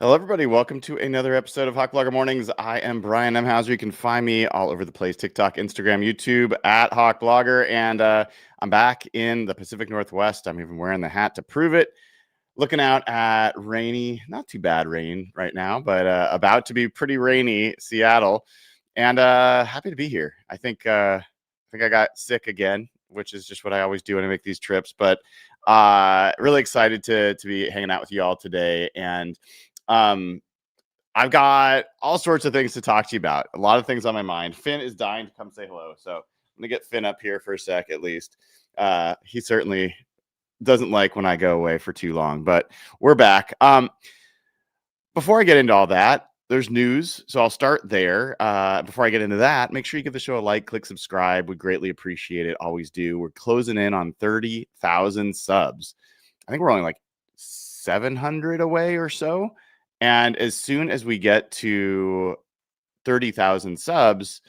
Hello, everybody. Welcome to another episode of Hawk Blogger Mornings. I am Brian M. Hauser. You can find me all over the place, TikTok, Instagram, YouTube, at Hawk Blogger. And I'm back in the Pacific Northwest. I'm even wearing the hat to prove it. Looking out at rainy, not too bad rain right now, but about to be pretty rainy Seattle. And happy to be here. I think I got sick again, which is just what I always do when I make these trips. But really excited to be hanging out with you all today. And I've got all sorts of things to talk to you about. A lot of things on my mind. Finn is dying to come say hello. So I'm going to get Finn up here for a sec, at least. He certainly doesn't like when I go away for too long, but we're back. Before I get into all that, there's news. So I'll start there. Before I get into that, make sure you give the show a like, click subscribe. We greatly appreciate it. Always do. We're closing in on 30,000 subs. I think we're only like 700 away or so. And as soon as we get to 30,000 subs,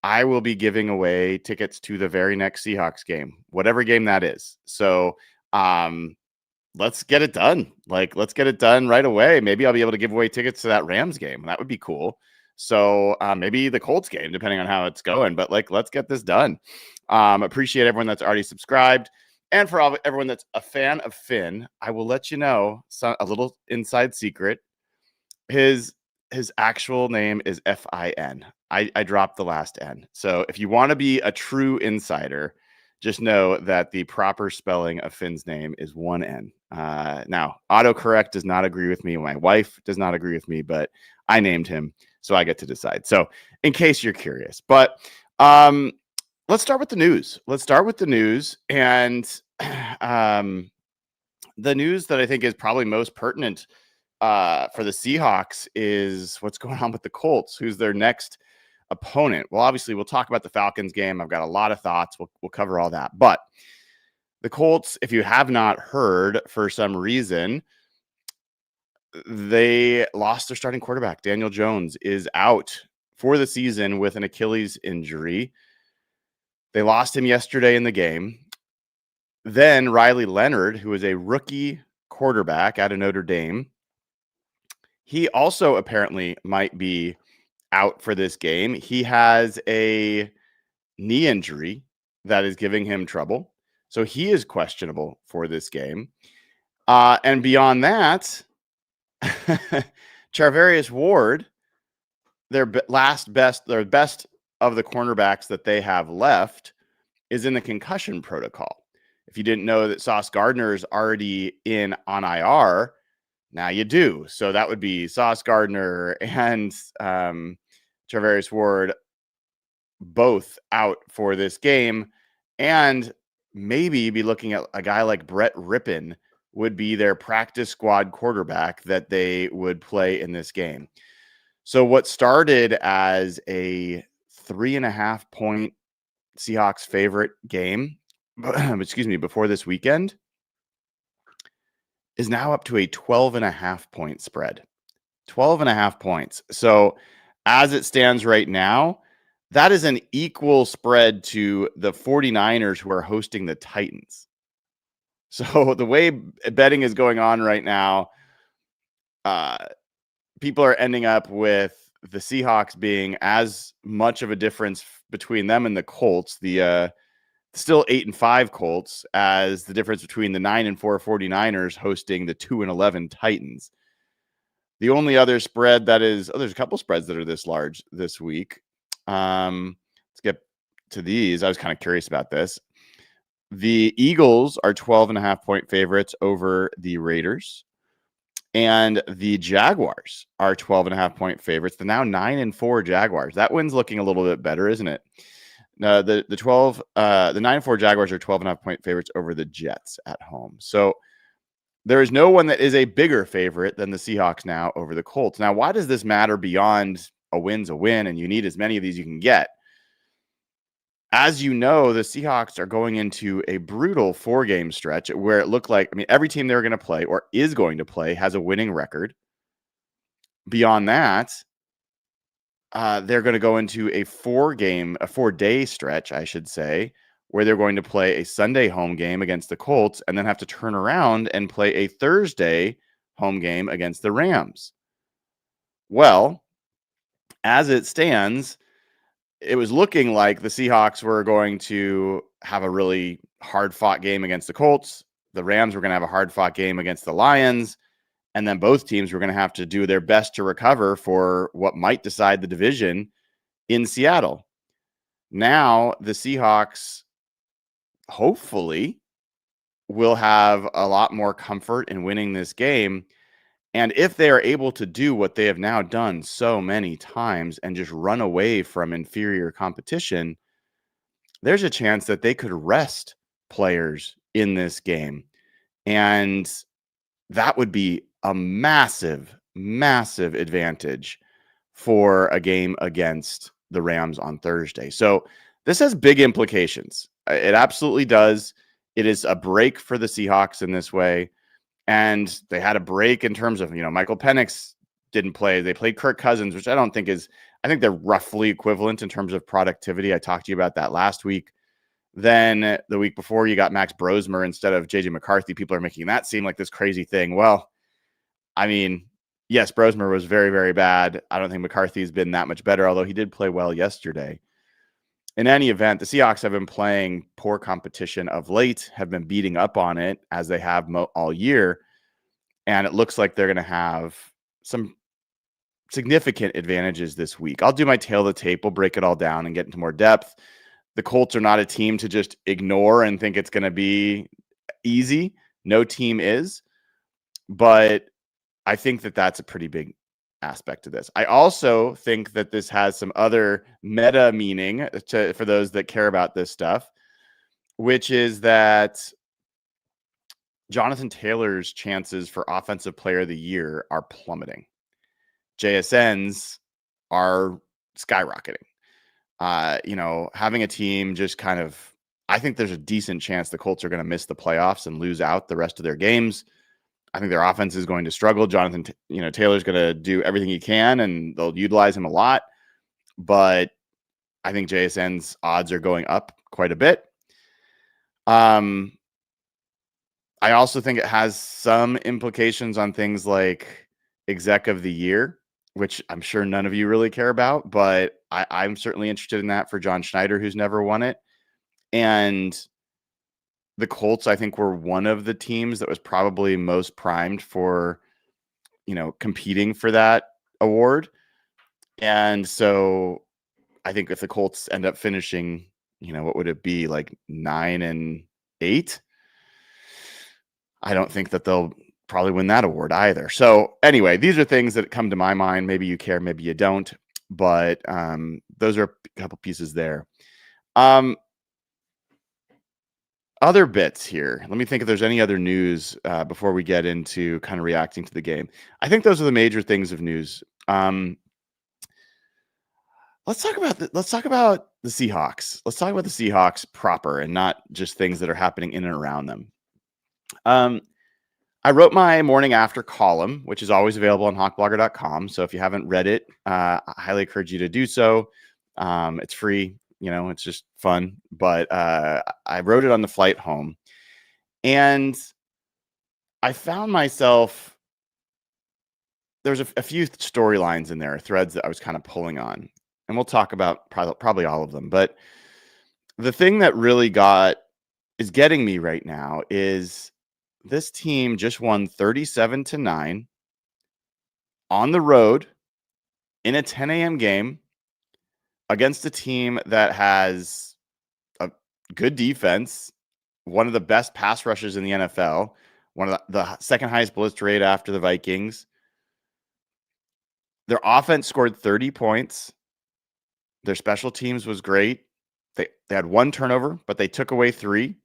I will be giving away tickets to the very next Seahawks game, whatever game that is. So let's get it done. Let's get it done right away. Maybe I'll be able to give away tickets to that Rams game. That would be cool. So maybe the Colts game, depending on how it's going. But let's get this done. Appreciate everyone that's already subscribed. And for everyone that's a fan of Finn, I will let you know a little inside secret. His actual name is Fin. I dropped the last N. So if you want to be a true insider, just know that the proper spelling of Finn's name is one N. Now, autocorrect does not agree with me. My wife does not agree with me, but I named him, so I get to decide. So in case you're curious. But let's start with the news. And the news that I think is probably most pertinent for the Seahawks is what's going on with the Colts, who's their next opponent. Well, obviously, we'll talk about the Falcons game. I've got a lot of thoughts. We'll cover all that. But the Colts, if you have not heard for some reason, they lost their starting quarterback. Daniel Jones is out for the season with an Achilles injury. They lost him yesterday in the game. Then Riley Leonard, who is a rookie quarterback out of Notre Dame, he also apparently might be out for this game. He has a knee injury that is giving him trouble. So he is questionable for this game. And beyond that, Charvarius Ward, their best of the cornerbacks that they have left, is in the concussion protocol. If you didn't know that Sauce Gardner is already on IR, now you do. So that would be Sauce Gardner and Charvarius Ward both out for this game. And maybe be looking at a guy like Brett Rippon would be their practice squad quarterback that they would play in this game. So what started as a 3.5 point Seahawks favorite game, before this weekend, is now up to a 12.5 point spread. 12.5 points. So as it stands right now, that is an equal spread to the 49ers who are hosting the Titans. So the way betting is going on right now, people are ending up with the Seahawks being as much of a difference between them and the Colts, the still 8-5 Colts, as the difference between the 9-4 49ers hosting the 2-11 Titans. The only other spread that is, there's a couple spreads that are this large this week. Let's get to these. I was kind of curious about this. The Eagles are 12.5 point favorites over the Raiders, and the Jaguars are 12.5 point favorites. The now 9-4 Jaguars. That win's looking a little bit better, isn't it? The 9-4 Jaguars are 12.5 point favorites over the Jets at home. So there is no one that is a bigger favorite than the Seahawks now over the Colts. Now, why does this matter beyond a win's a win and you need as many of these you can get? As you know, the Seahawks are going into a brutal 4-game stretch where it looked like, every team they're going to play or is going to play has a winning record. Beyond that, they're going to go into a 4-day stretch, I should say, where they're going to play a Sunday home game against the Colts and then have to turn around and play a Thursday home game against the Rams. Well, as it stands, it was looking like the Seahawks were going to have a really hard-fought game against the Colts. The Rams were going to have a hard-fought game against the Lions. And then both teams were going to have to do their best to recover for what might decide the division in Seattle. Now, the Seahawks hopefully will have a lot more comfort in winning this game. And if they are able to do what they have now done so many times and just run away from inferior competition, there's a chance that they could rest players in this game. And that would be a massive, massive advantage for a game against the Rams on Thursday. So this has big implications. It absolutely does. It is a break for the Seahawks in this way. And they had a break in terms of, Michael Penix didn't play. They played Kirk Cousins, which I don't think I think they're roughly equivalent in terms of productivity. I talked to you about that last week. Then the week before, you got Max Brosmer instead of JJ McCarthy. People are making that seem like this crazy thing. Well, I mean, yes, Brosmer was very, very bad. I don't think McCarthy's been that much better, although he did play well yesterday. In any event, the Seahawks have been playing poor competition of late, have been beating up on it as they have all year. And it looks like they're going to have some significant advantages this week. I'll do my tail of the tape. We'll break it all down and get into more depth. The Colts are not a team to just ignore and think it's going to be easy. No team is. But I think that that's a pretty big aspect to this. I also think that this has some other meta meaning for those that care about this stuff, which is that Jonathan Taylor's chances for Offensive Player of the Year are plummeting. JSN's are skyrocketing. Having a team just kind of, I think there's a decent chance the Colts are going to miss the playoffs and lose out the rest of their games. I think their offense is going to struggle. Jonathan, Taylor's going to do everything he can, and they'll utilize him a lot. But I think JSN's odds are going up quite a bit. I also think it has some implications on things like Exec of the Year, which I'm sure none of you really care about, but I'm certainly interested in that for John Schneider, who's never won it. And the Colts, I think, were one of the teams that was probably most primed for, competing for that award. And so I think if the Colts end up finishing, what would it be, like 9-8? I don't think that they'll probably win that award either. So anyway, these are things that come to my mind. Maybe you care, maybe you don't, but those are a couple pieces there. Other bits here. Let me think if there's any other news before we get into kind of reacting to the game. I think those are the major things of news. Let's talk about the Seahawks. Let's talk about the Seahawks proper and not just things that are happening in and around them. I wrote my morning after column, which is always available on hawkblogger.com. So if you haven't read it, I highly encourage you to do so. It's free. It's just fun. But I wrote it on the flight home. And I found myself, there's a few storylines in there, threads that I was kind of pulling on. And we'll talk about probably all of them. But the thing that really is getting me right now is this team just won 37-9 on the road in a 10 a.m. game against a team that has a good defense, one of the best pass rushers in the NFL, one of the second highest blitz rate after the Vikings. Their offense scored 30 points. Their special teams was great. They had one turnover, but they took away 3.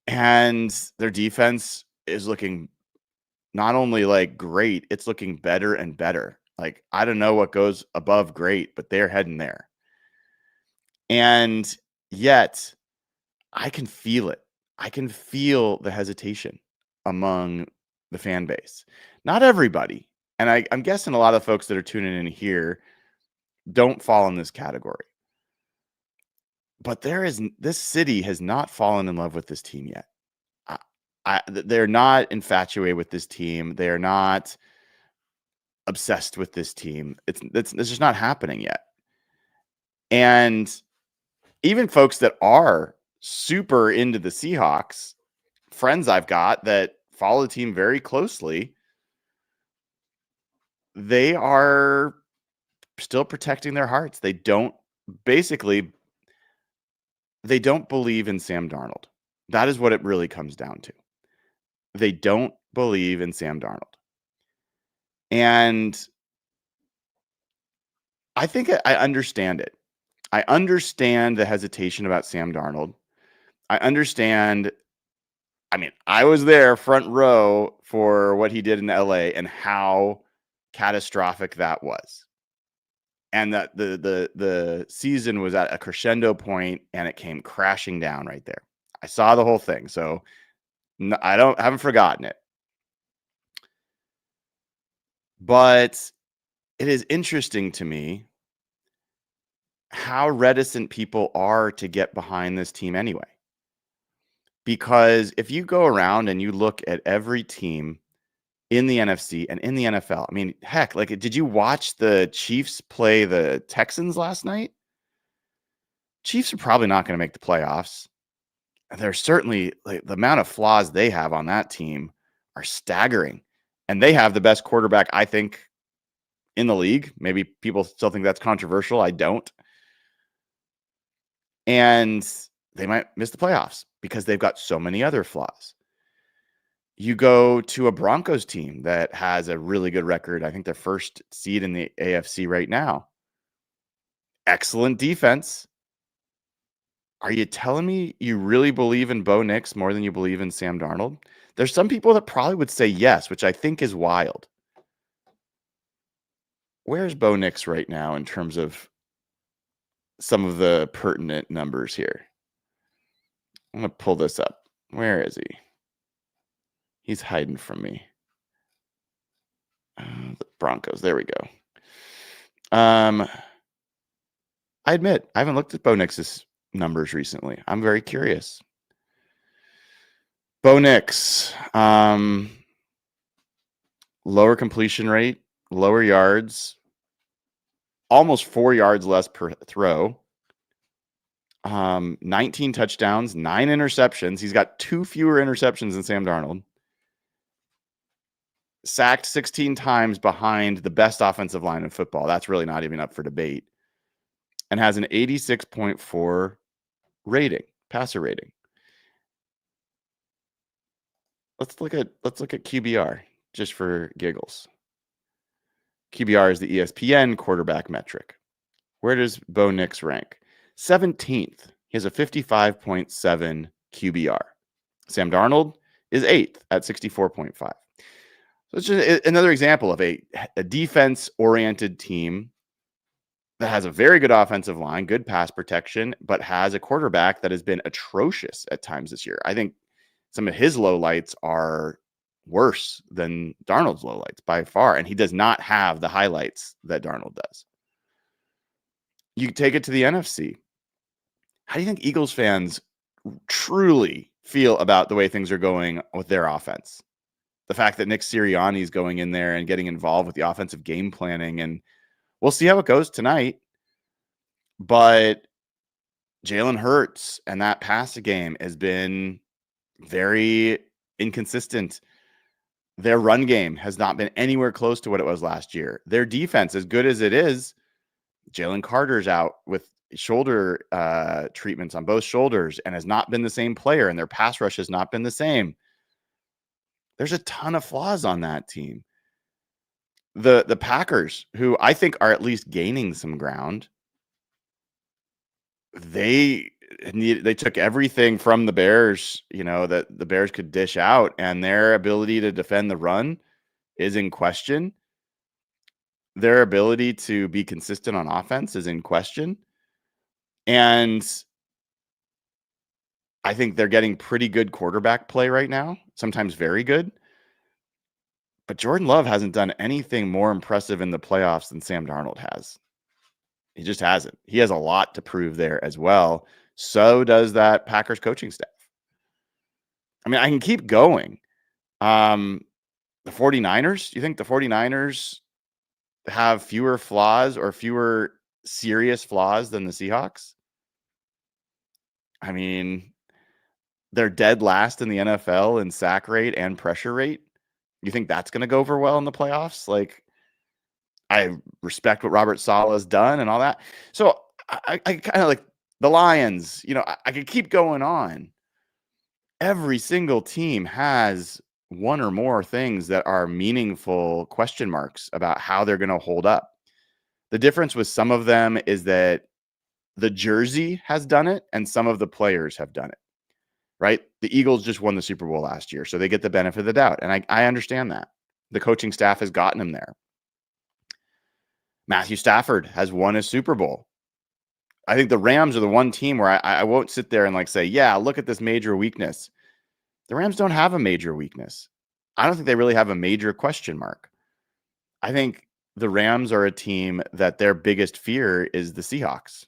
And their defense is looking not only like great, it's looking better and better. Like, I don't know what goes above great, but they're heading there. And yet I can feel it. I can feel the hesitation among the fan base. Not everybody. And I'm guessing a lot of folks that are tuning in here don't fall in this category. But this city has not fallen in love with this team yet. They're not infatuated with this team. They're not obsessed with this team. It's just not happening yet. And even folks that are super into the Seahawks, friends I've got that follow the team very closely, they are still protecting their hearts. They don't believe in Sam Darnold. That is what it really comes down to. They don't believe in Sam Darnold. And I think I understand it. I understand the hesitation about Sam Darnold. I understand. I mean, I was there front row for what he did in LA and how catastrophic that was. And that the season was at a crescendo point and it came crashing down right there. I saw the whole thing. So I haven't forgotten it. But it is interesting to me how reticent people are to get behind this team anyway. Because if you go around and you look at every team in the NFC and in the NFL, I mean, heck, like, did you watch the Chiefs play the Texans last night? Chiefs are probably not going to make the playoffs. They're certainly, like, the amount of flaws they have on that team are staggering. And they have the best quarterback, I think, in the league. Maybe people still think that's controversial. I don't. And they might miss the playoffs because they've got so many other flaws. You go to a Broncos team that has a really good record. I think they're first seed in the AFC right now. Excellent defense. Are you telling me you really believe in Bo Nix more than you believe in Sam Darnold? There's some people that probably would say yes, which I think is wild. Where's Bo Nix right now in terms of some of the pertinent numbers here? I'm going to pull this up. Where is he? He's hiding from me. The Broncos. There we go. I admit, I haven't looked at Bo Nix's numbers recently. I'm very curious. Bo Nix, lower completion rate, lower yards, almost 4 yards less per throw. 19 touchdowns, 9 interceptions. He's got 2 fewer interceptions than Sam Darnold. Sacked 16 times behind the best offensive line in football. That's really not even up for debate. And has an 86.4 rating, passer rating. Let's look at QBR just for giggles. QBR is the ESPN quarterback metric. Where does Bo Nix rank? 17th. He has a 55.7 QBR. Sam Darnold is 8th at 64.5. So it's just another example of a defense-oriented team that has a very good offensive line, good pass protection, but has a quarterback that has been atrocious at times this year. I think some of his lowlights are worse than Darnold's lowlights by far, and he does not have the highlights that Darnold does. You take it to the NFC. How do you think Eagles fans truly feel about the way things are going with their offense? The fact that Nick Sirianni is going in there and getting involved with the offensive game planning, and we'll see how it goes tonight. But Jalen Hurts and that pass game has been very inconsistent. Their run game has not been anywhere close to what it was last year. Their defense, as good as it is, Jalen Carter's out with shoulder treatments on both shoulders and has not been the same player, and their pass rush has not been the same. There's a ton of flaws on that team. The Packers, who I think are at least gaining some ground, they took everything from the Bears, that the Bears could dish out, and their ability to defend the run is in question. Their ability to be consistent on offense is in question. And I think they're getting pretty good quarterback play right now, sometimes very good. But Jordan Love hasn't done anything more impressive in the playoffs than Sam Darnold has. He just hasn't. He has a lot to prove there as well. So does that Packers coaching staff. I mean, I can keep going. The 49ers, you think the 49ers have fewer flaws or fewer serious flaws than the Seahawks? I mean, they're dead last in the NFL in sack rate and pressure rate. You think that's going to go over well in the playoffs? Like, I respect what Robert Saleh's done and all that. So I kind of like the Lions, I could keep going on. Every single team has one or more things that are meaningful question marks about how they're going to hold up. The difference with some of them is that the jersey has done it and some of the players have done it, right? The Eagles just won the Super Bowl last year, so they get the benefit of the doubt. And I understand that. The coaching staff has gotten them there. Matthew Stafford has won a Super Bowl. I think the Rams are the one team where I won't sit there and like say, yeah, look at this major weakness. The Rams don't have a major weakness. I don't think they really have a major question mark. I think the Rams are a team that their biggest fear is the Seahawks,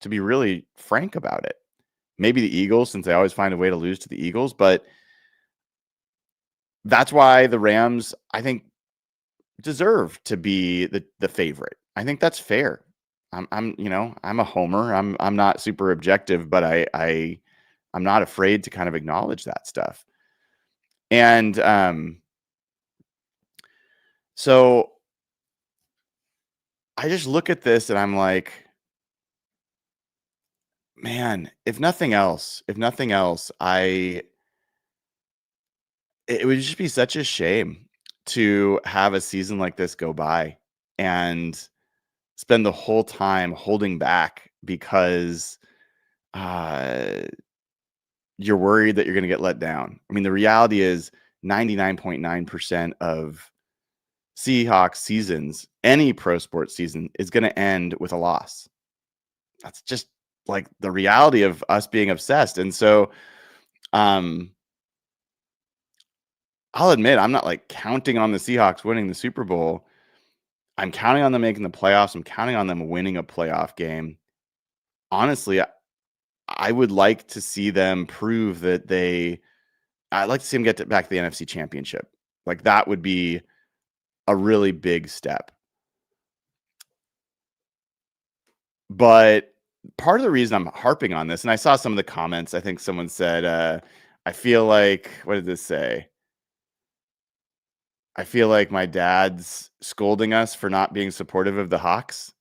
to be really frank about it. Maybe the Eagles, since they always find a way to lose to the Eagles, but that's why the Rams, I think, deserve to be the favorite. I think that's fair. I'm a homer. I'm not super objective, but I'm not afraid to kind of acknowledge that stuff. And so I just look at this and I'm like, man, if nothing else, it would just be such a shame to have a season like this go by and spend the whole time holding back because you're worried that you're going to get let down. I mean, the reality is 99.9% of Seahawks seasons, any pro sports season, is going to end with a loss. That's just like the reality of us being obsessed. And so I'll admit, I'm not like counting on the Seahawks winning the Super Bowl. I'm counting on them making the playoffs. I'm counting on them winning a playoff game. Honestly, I would like to see them prove that I'd like to see them get back to the NFC Championship. Like, that would be a really big step. But part of the reason I'm harping on this, and I saw some of the comments, I think someone said, I feel like, what did this say? I feel like my dad's scolding us for not being supportive of the Hawks.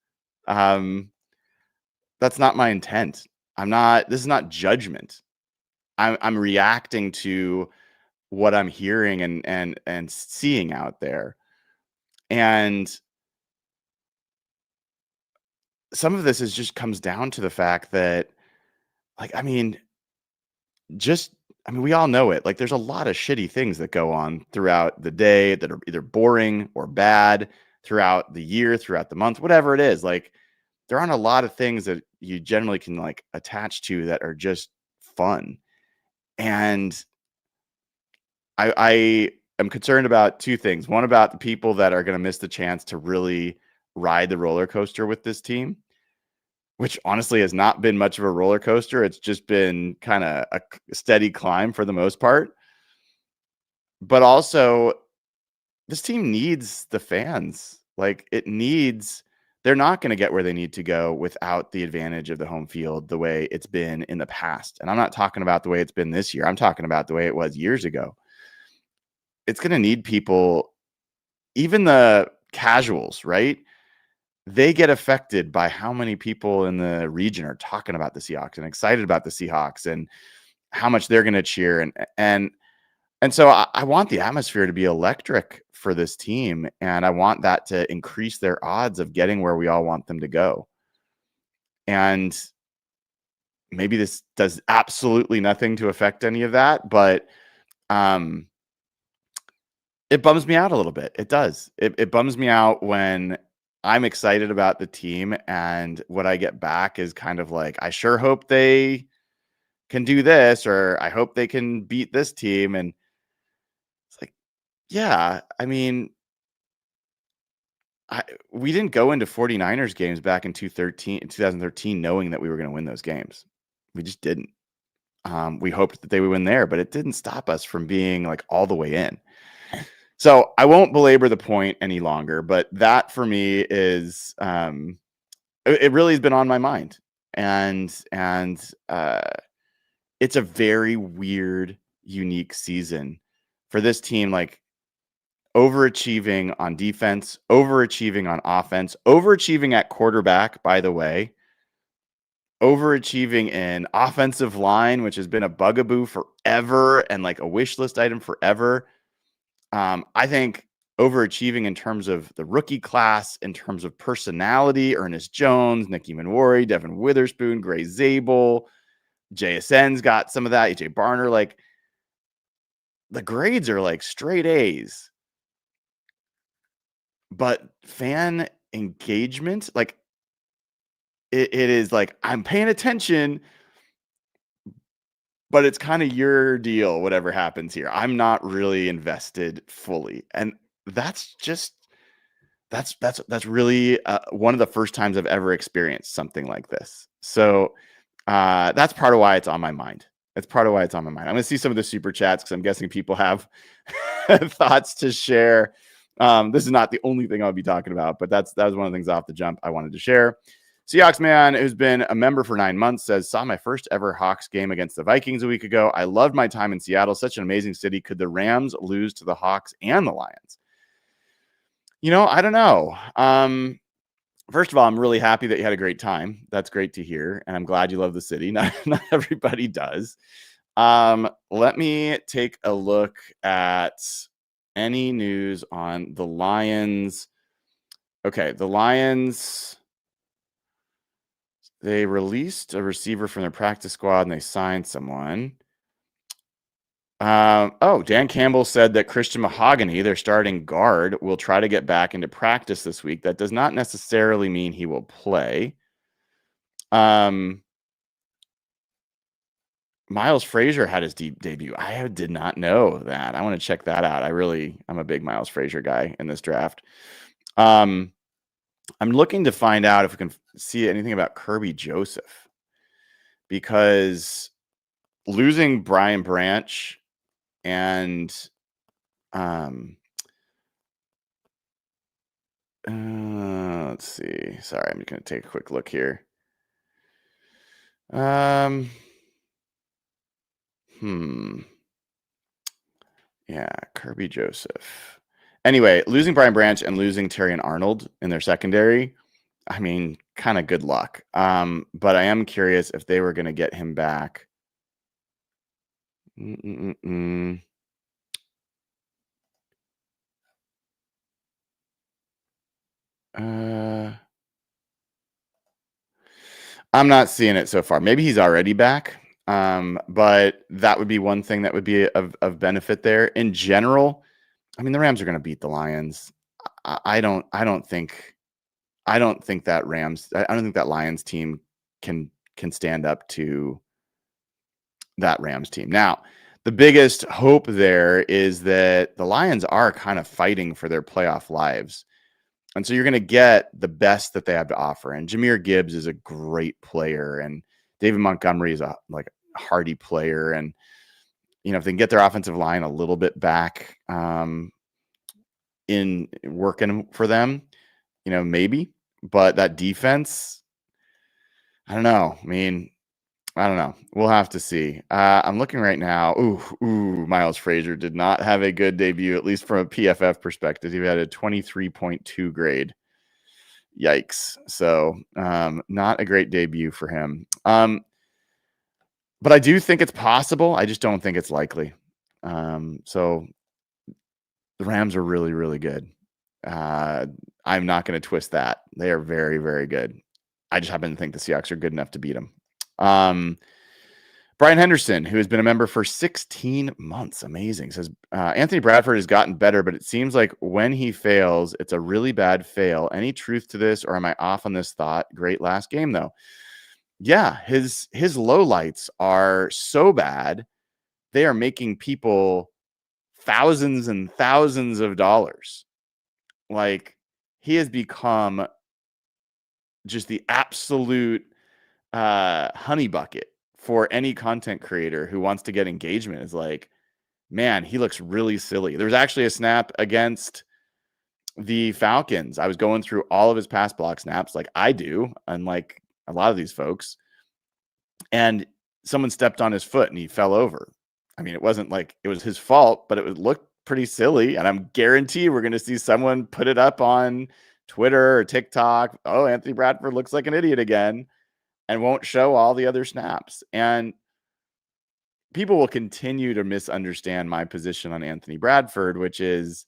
That's not my intent. This is not judgment. I'm reacting to what I'm hearing and seeing out there. And some of this just comes down to the fact that, like, we all know it. Like, there's a lot of shitty things that go on throughout the day that are either boring or bad throughout the year, throughout the month, whatever it is. Like, there aren't a lot of things that you generally can like attach to that are just fun. And I am concerned about two things. One, about the people that are going to miss the chance to really ride the roller coaster with this team, which honestly has not been much of a roller coaster. It's just been kind of a steady climb for the most part. But also, this team needs the fans. Like, they're not going to get where they need to go without the advantage of the home field the way it's been in the past. And I'm not talking about the way it's been this year. I'm talking about the way it was years ago. It's going to need people, even the casuals, right? They get affected by how many people in the region are talking about the Seahawks and excited about the Seahawks and how much they're going to cheer. And so I want the atmosphere to be electric for this team, and I want that to increase their odds of getting where we all want them to go. And maybe this does absolutely nothing to affect any of that, but it bums me out a little bit. It does. It bums me out when I'm excited about the team and what I get back is kind of like, I sure hope they can do this, or I hope they can beat this team. And it's like, yeah, we didn't go into 49ers games back in 2013 knowing that we were going to win those games. We just didn't. We hoped that they would win there, but it didn't stop us from being like all the way in. So I won't belabor the point any longer, but that for me is it really has been on my mind, and it's a very weird, unique season for this team. Like overachieving on defense, overachieving on offense, overachieving at quarterback, by the way, overachieving in offensive line, which has been a bugaboo forever and like a wish list item forever. I think overachieving in terms of the rookie class, in terms of personality, Ernest Jones, Nicky Manwari, Devin Witherspoon, Gray Zabel, JSN's got some of that, AJ Barner. Like the grades are like straight A's, but fan engagement, like it is like I'm paying attention, but it's kind of your deal, whatever happens here. I'm not really invested fully. And that's just that's really one of the first times I've ever experienced something like this. So that's part of why it's on my mind. That's part of why it's on my mind. I'm going to see some of the super chats because I'm guessing people have thoughts to share. This is not the only thing I'll be talking about, but that was one of the things off the jump I wanted to share. Seahawks man, who's been a member for 9 months, says, saw my first ever Hawks game against the Vikings a week ago. I loved my time in Seattle. Such an amazing city. Could the Rams lose to the Hawks and the Lions? I don't know. First of all, I'm really happy that you had a great time. That's great to hear. And I'm glad you love the city. Not everybody does. Let me take a look at any news on the Lions. Okay, the Lions, they released a receiver from their practice squad and they signed someone. Dan Campbell said that Christian Mahogany, their starting guard, will try to get back into practice this week. That does not necessarily mean he will play. Miles Frazier had his debut. I did not know that. I want to check that out. I'm a big Miles Frazier guy in this draft. I'm looking to find out if we can see anything about Kirby Joseph, because losing Brian Branch and let's see. Sorry, I'm just going to take a quick look here. Yeah, Kirby Joseph. Anyway, losing Brian Branch and losing Terrion Arnold in their secondary, I mean, kind of good luck. But I am curious if they were going to get him back. I'm not seeing it so far. Maybe he's already back. But that would be one thing that would be of benefit there. In general, I mean, the Rams are going to beat the Lions. I don't think that Lions team can stand up to that Rams team. Now, the biggest hope there is that the Lions are kind of fighting for their playoff lives. And so you're going to get the best that they have to offer. And Jahmyr Gibbs is a great player. And David Montgomery is a hardy player. And, if they can get their offensive line a little bit back in working for them, maybe. But that defense, I don't know. I don't know. We'll have to see. I'm looking right now. Miles Frazier did not have a good debut, at least from a PFF perspective. He had a 23.2 grade. Yikes. So not a great debut for him. But I do think it's possible. I just don't think it's likely. So the Rams are really, really good. I'm not going to twist that. They are very, very good. I just happen to think the Seahawks are good enough to beat them. Brian Henderson, who has been a member for 16 months, amazing, says Anthony Bradford has gotten better, but it seems like when he fails, it's a really bad fail. Any truth to this, or am I off on this thought? Great last game, though. Yeah, his lowlights are so bad, they are making people thousands and thousands of dollars. Like, he has become just the absolute honey bucket for any content creator who wants to get engagement. Is like, man, he looks really silly. There was actually a snap against the Falcons. I was going through all of his pass block snaps like I do, unlike a lot of these folks. And someone stepped on his foot and he fell over. I mean, it wasn't like it was his fault, but it looked pretty silly. And I'm guarantee we're going to see someone put it up on Twitter or TikTok. Oh, Anthony Bradford looks like an idiot again, and won't show all the other snaps. And people will continue to misunderstand my position on Anthony Bradford, which is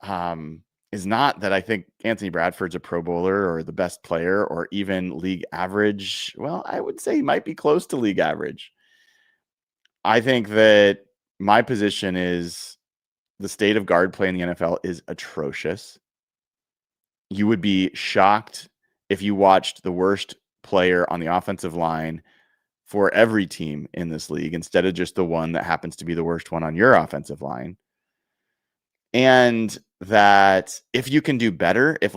not that I think Anthony Bradford's a Pro Bowler or the best player or even league average. Well, I would say he might be close to league average. I think that my position is the state of guard play in the NFL is atrocious. You would be shocked if you watched the worst player on the offensive line for every team in this league instead of just the one that happens to be the worst one on your offensive line. And that if you can do better, if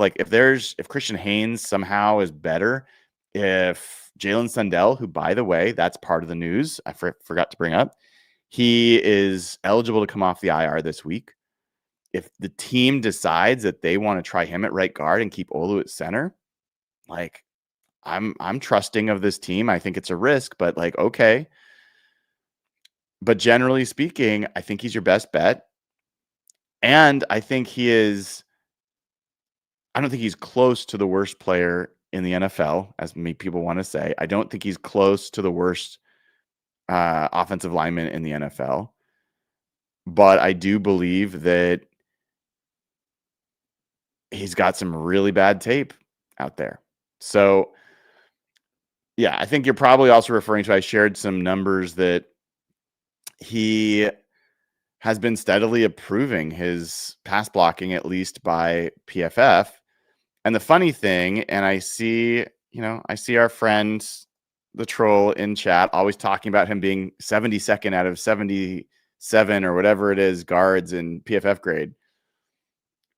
Christian Haynes somehow is better, if Jalen Sundell, who, by the way, that's part of the news I forgot to bring up, he is eligible to come off the IR this week. If the team decides that they want to try him at right guard and keep Olu at center, like I'm trusting of this team. I think it's a risk, but like, okay. But generally speaking, I think he's your best bet. And I think I don't think he's close to the worst player in the NFL, as many people want to say. I don't think he's close to the worst offensive lineman in the NFL. But I do believe that he's got some really bad tape out there. So, yeah, I think you're probably also referring to, I shared some numbers that he has been steadily improving his pass blocking, at least by PFF. And the funny thing, and I see our friend, the troll in chat, always talking about him being 72nd out of 77 or whatever it is guards in PFF grade.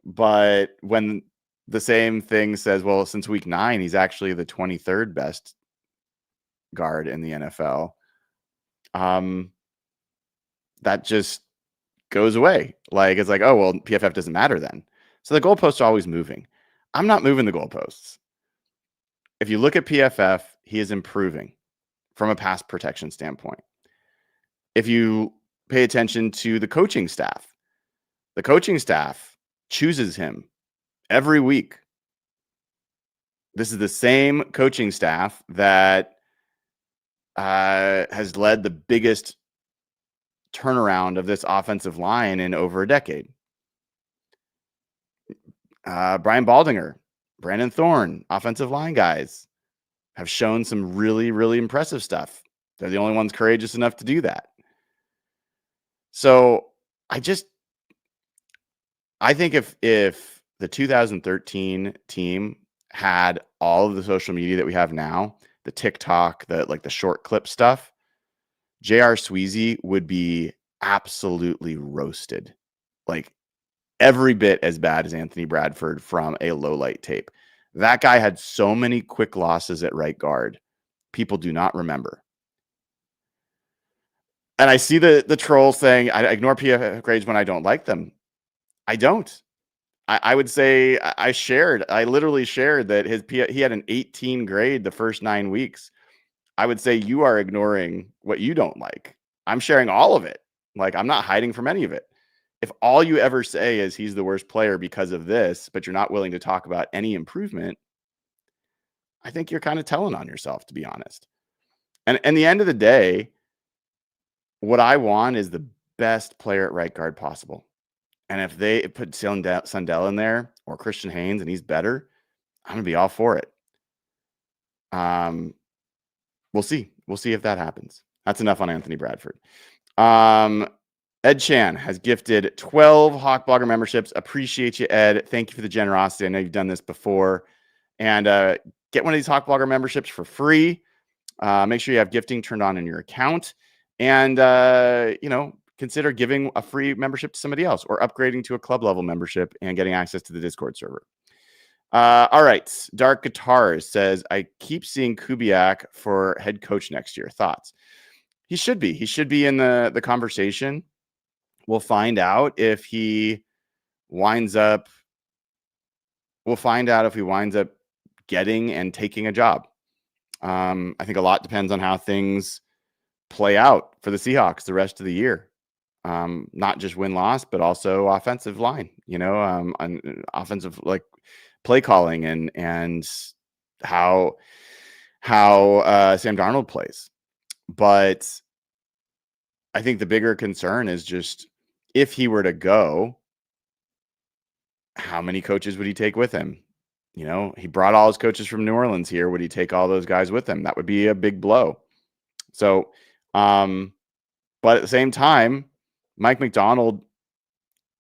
But when the same thing says, well, since week 9, he's actually the 23rd best guard in the NFL. That just goes away. Like, it's like, oh, well, PFF doesn't matter then. So the goalposts are always moving. I'm not moving the goalposts. If you look at PFF, he is improving from a pass protection standpoint. If you pay attention to the coaching staff chooses him every week. This is the same coaching staff that has led the biggest turnaround of this offensive line in over a decade. Brian Baldinger, Brandon Thorne, offensive line guys have shown some really, really impressive stuff. They're the only ones courageous enough to do that. So I think if the 2013 team had all of the social media that we have now, the TikTok, the short clip stuff, J.R. Sweezy would be absolutely roasted. Like every bit as bad as Anthony Bradford from a low light tape. That guy had so many quick losses at right guard. People do not remember. And I see the trolls saying, I ignore PFF grades when I don't like them. I don't. I would say I literally shared that he had an 18 grade the first 9 weeks. I would say you are ignoring what you don't like. I'm sharing all of it. Like, I'm not hiding from any of it. If all you ever say is he's the worst player because of this, but you're not willing to talk about any improvement, I think you're kind of telling on yourself, to be honest. And at the end of the day, what I want is the best player at right guard possible. And if they put Sundell in there or Christian Haynes and he's better, I'm going to be all for it. We'll see. We'll see if that happens. That's enough on Anthony Bradford. Ed Chan has gifted 12 Hawk Blogger memberships. Appreciate you, Ed. Thank you for the generosity. I know you've done this before. And get one of these Hawk Blogger memberships for free. Make sure you have gifting turned on in your account. And, consider giving a free membership to somebody else or upgrading to a club level membership and getting access to the Discord server. All right. Dark Guitars says, I keep seeing Kubiak for head coach next year. Thoughts? He should be. He should be in the conversation. We'll find out if he winds up getting and taking a job. I think a lot depends on how things play out for the Seahawks the rest of the year. Not just win-loss, but also offensive line, on offensive like play calling and how Sam Darnold plays. But I think the bigger concern is just if he were to go, how many coaches would he take with him? He brought all his coaches from New Orleans here. Would he take all those guys with him? That would be a big blow. So, but at the same time, Mike Macdonald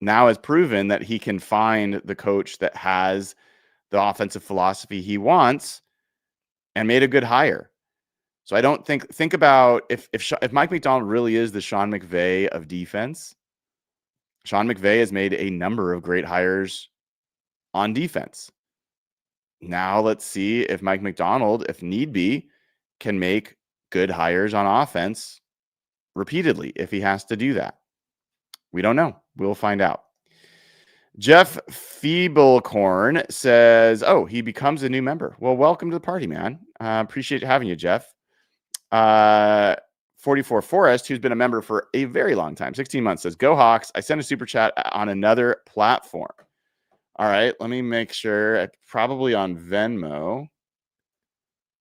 now has proven that he can find the coach that has the offensive philosophy he wants and made a good hire. So I don't think about if Mike Macdonald really is the Sean McVay of defense. Sean McVay has made a number of great hires on defense. Now let's see if Mike Macdonald, if need be, can make good hires on offense repeatedly if he has to do that. We don't know. We'll find out. Jeff Feeblecorn says, he becomes a new member. Well, welcome to the party, man. Appreciate having you, Jeff. 44 Forest, who's been a member for a very long time, 16 months, says, Go Hawks. I sent a super chat on another platform. All right, let me make sure. Probably on Venmo.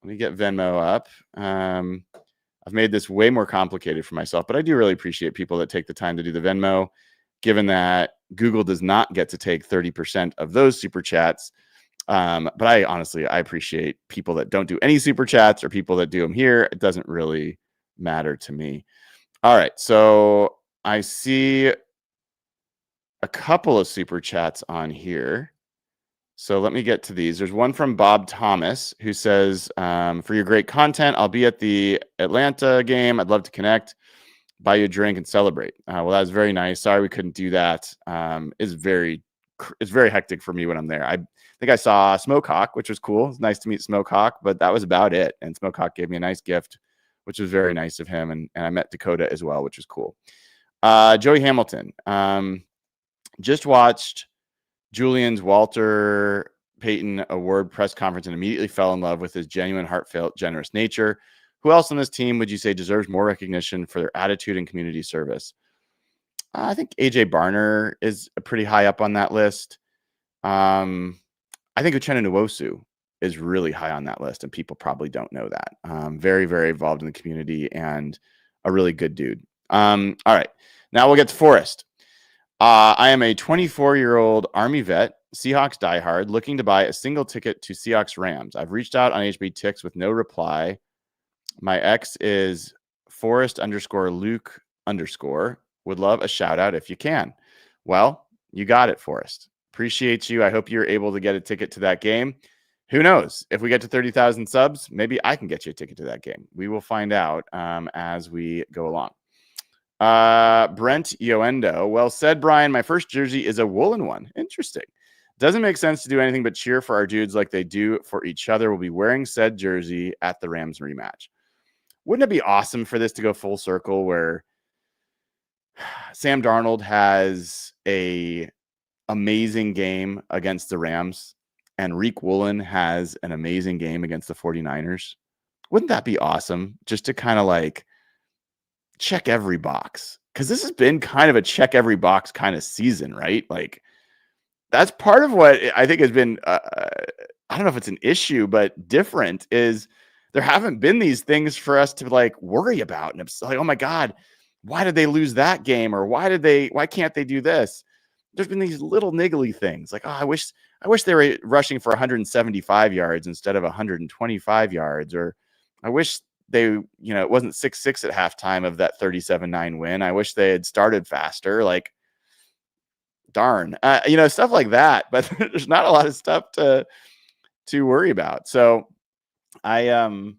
Let me get Venmo up. I've made this way more complicated for myself, but I do really appreciate people that take the time to do the Venmo, given that Google does not get to take 30% of those super chats. But I appreciate people that don't do any super chats or people that do them here. It doesn't really matter to me. All right, so I see a couple of super chats on here. So let me get to these. There's one from Bob Thomas who says, for your great content, I'll be at the Atlanta game. I'd love to connect, buy you a drink, and celebrate. Well, that was very nice. Sorry we couldn't do that. It's very hectic for me when I'm there. I think I saw Smokehawk, which was cool. It's nice to meet Smokehawk, but that was about it. And Smokehawk gave me a nice gift, which was very nice of him. And I met Dakota as well, which was cool. Joey Hamilton. Just watched Julian's Walter Payton Award press conference and immediately fell in love with his genuine, heartfelt, generous nature. Who else on this team would you say deserves more recognition for their attitude and community service? I think AJ Barner is pretty high up on that list. I think Uchenna Nwosu is really high on that list, and people probably don't know that. Very, very involved in the community and a really good dude. All right, now we'll get to Forrest. I am a 24-year-old Army vet, Seahawks diehard, looking to buy a single ticket to Seahawks Rams. I've reached out on HB Tix with no reply. My ex is Forrest_Luke_. Would love a shout out if you can. Well, you got it, Forrest. Appreciate you. I hope you're able to get a ticket to that game. Who knows? If we get to 30,000 subs, maybe I can get you a ticket to that game. We will find out as we go along. Brent Yoendo. Well said, Brian. My first jersey is a woolen one. Interesting. Doesn't make sense to do anything but cheer for our dudes like they do for each other. We'll be wearing said jersey at the Rams rematch. Wouldn't it be awesome for this to go full circle where Sam Darnold has a amazing game against the Rams and Reek Woolen has an amazing game against the 49ers? Wouldn't that be awesome? Just to kind of like check every box, because this has been kind of a check every box kind of season, right? Like that's part of what I think has been I don't know if it's an issue, but different is there haven't been these things for us to like worry about, and it's like, oh my god, why did they lose that game, or why can't they do this? There's been these little niggly things like, oh, I wish they were rushing for 175 yards instead of 125 yards, or I wish they, it wasn't 6-6 at halftime of that 37-9 win. I wish they had started faster. Like, darn, stuff like that. But there's not a lot of stuff to worry about. So I think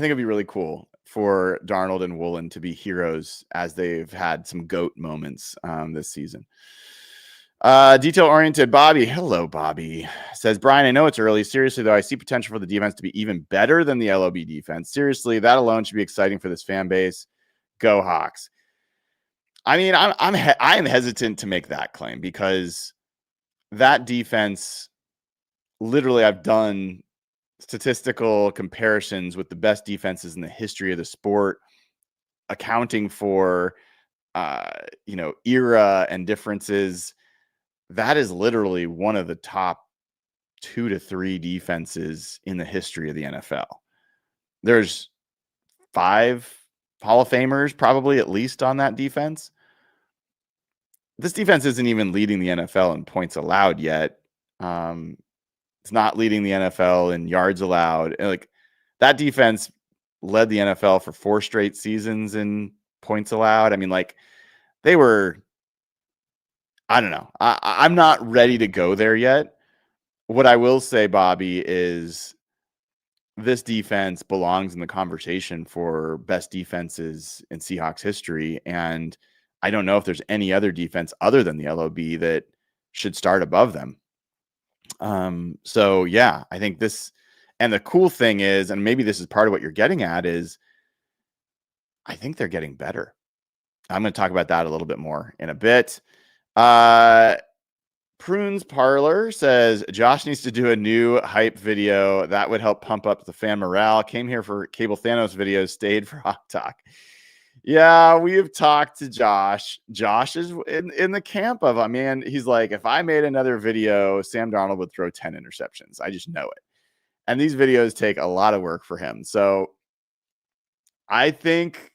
it'd be really cool for Darnold and Woolen to be heroes as they've had some GOAT moments this season. Detail-oriented Bobby. Hello, Bobby. Says, Brian, I know it's early. Seriously, though, I see potential for the defense to be even better than the LOB defense. Seriously, that alone should be exciting for this fan base. Go Hawks. I mean, I'm hesitant to make that claim because that defense, literally, I've done statistical comparisons with the best defenses in the history of the sport, accounting for era and differences. That is literally one of the top 2 to 3 defenses in the history of the NFL. There's 5 Hall of Famers probably at least on that defense. This defense isn't even leading the NFL in points allowed yet. It's not leading the NFL in yards allowed. And like that defense led the NFL for 4 straight seasons in points allowed. I mean, like they were, I don't know. I'm not ready to go there yet. What I will say, Bobby, is this defense belongs in the conversation for best defenses in Seahawks history. And I don't know if there's any other defense other than the LOB that should start above them. So yeah, I think this, and the cool thing is, and maybe this is part of what you're getting at, is I think they're getting better. I'm going to talk about that a little bit more in a bit. Prunes Parlor says Josh needs to do a new hype video that would help pump up the fan morale. Came here for Cable Thanos videos, stayed for Hot Talk. Yeah, we've talked to Josh. Josh is in the camp of, I mean, he's like, if I made another video, Sam Darnold would throw 10 interceptions. I just know it. And these videos take a lot of work for him. So I think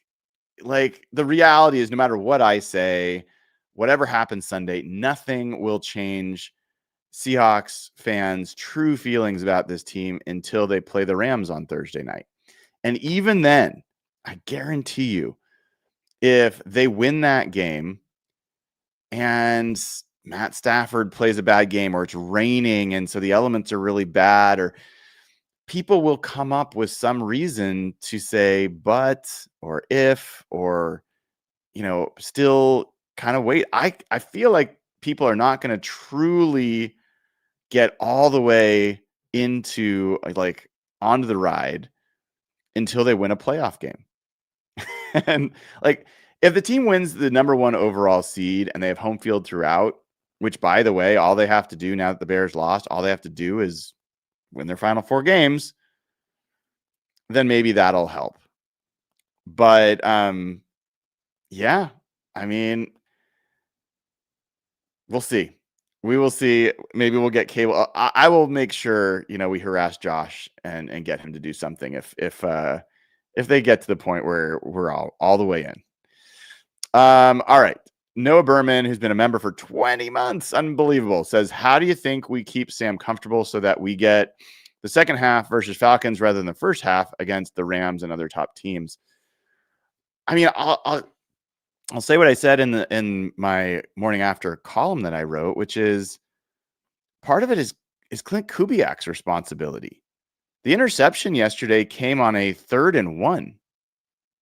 like the reality is no matter what I say, whatever happens Sunday, nothing will change Seahawks fans' true feelings about this team until they play the Rams on Thursday night. And even then, I guarantee you, if they win that game and Matt Stafford plays a bad game, or it's raining and so the elements are really bad, or people will come up with some reason to say but or if or still kind of wait. I feel like people are not going to truly get all the way into like onto the ride until they win a playoff game. And like if the team wins the number 1 overall seed and they have home field throughout, which by the way, all they have to do now that the Bears lost, all they have to do is win their final 4 games, then maybe that'll help. But yeah, I mean, we'll see. We will see. Maybe we'll get Cable. I will make sure we harass Josh and get him to do something if they get to the point where we're all the way in. All right. Noah Berman, who's been a member for 20 months, unbelievable, says, how do you think we keep Sam comfortable so that we get the second half versus Falcons rather than the first half against the Rams and other top teams? I mean, I'll say what I said in my morning after column that I wrote, which is part of it is Clint Kubiak's responsibility. The interception yesterday came on a 3rd and 1.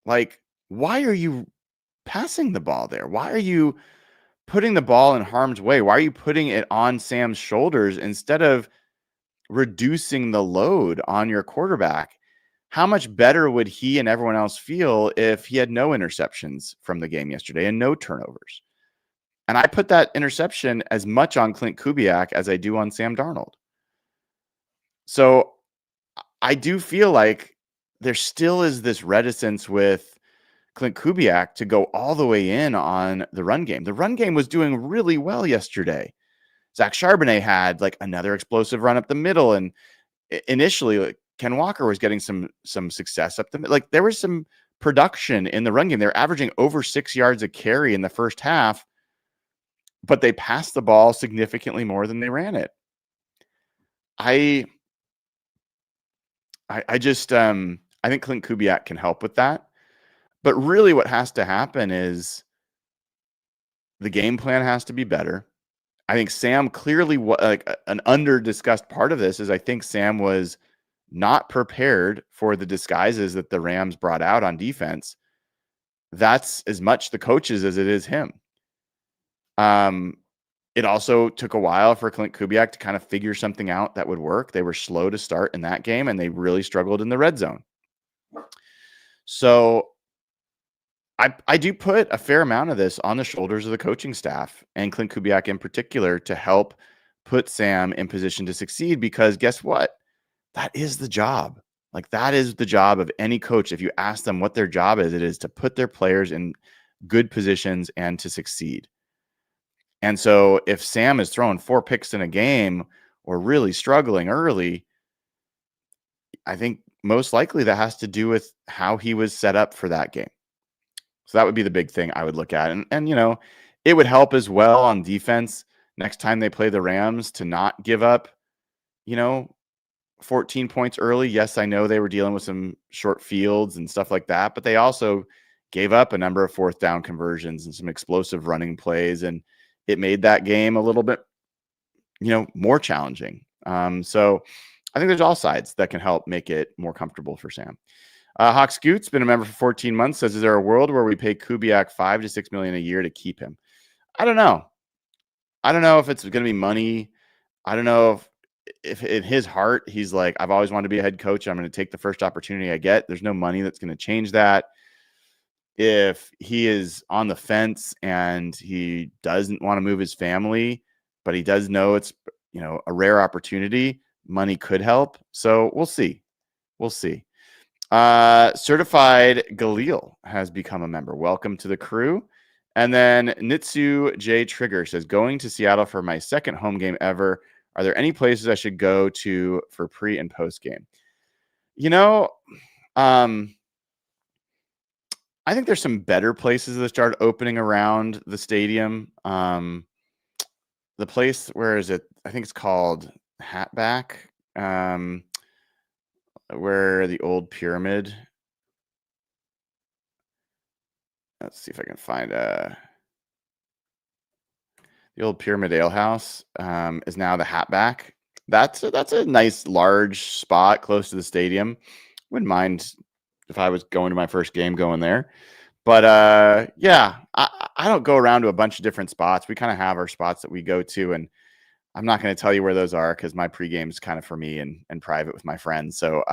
Like, why are you passing the ball there? Why are you putting the ball in harm's way? Why are you putting it on Sam's shoulders instead of reducing the load on your quarterback? How much better would he and everyone else feel if he had no interceptions from the game yesterday and no turnovers? And I put that interception as much on Clint Kubiak as I do on Sam Darnold. So I do feel like there still is this reticence with Clint Kubiak to go all the way in on the run game. The run game was doing really well yesterday. Zach Charbonnet had like another explosive run up the middle. And initially, like, Ken Walker was getting some success up the middle. Like there was some production in the run game. They're averaging over 6 yards a carry in the first half, but they passed the ball significantly more than they ran it. I just I think Clint Kubiak can help with that. But really what has to happen is the game plan has to be better. I think Sam clearly, like an under-discussed part of this is I think Sam was not prepared for the disguises that the Rams brought out on defense. That's as much the coaches as it is him. It also took a while for Clint Kubiak to kind of figure something out that would work. They were slow to start in that game, and they really struggled in the red zone. So I do put a fair amount of this on the shoulders of the coaching staff and Clint Kubiak in particular to help put Sam in position to succeed, because guess what? That is the job. Like, that is the job of any coach. If you ask them what their job is, it is to put their players in good positions and to succeed. And so if Sam is throwing 4 picks in a game or really struggling early, I think most likely that has to do with how he was set up for that game. So that would be the big thing I would look at. And it would help as well on defense next time they play the Rams to not give up, 14 points early. Yes, I know they were dealing with some short fields and stuff like that, but they also gave up a number of 4th down conversions and some explosive running plays, and it made that game a little bit, more challenging. So I think there's all sides that can help make it more comfortable for Sam. Hawk Scoot's been a member for 14 months. Says, is there a world where we pay Kubiak $5 to $6 million a year to keep him? I don't know. I don't know if it's going to be money. I don't know if in his heart he's like, I've always wanted to be a head coach. I'm going to take the first opportunity I get. There's no money that's going to change that. If he is on the fence and he doesn't want to move his family, but he does know it's a rare opportunity, money could help. So we'll see. We'll see. Certified Galil has become a member. Welcome to the crew. And then Nitsu J Trigger says, going to Seattle for my second home game ever. Are there any places I should go to for pre and post game? I think there's some better places that start opening around the stadium. The place, where is it? I think it's called Hatback, where the old pyramid. Let's see if I can find the old Pyramid Ale House is now the Hatback. That's a nice large spot close to the stadium. Wouldn't mind if I was going to my first game going there. But yeah, I don't go around to a bunch of different spots. We kind of have our spots that we go to, and I'm not going to tell you where those are because my pregame is kind of for me and private with my friends. So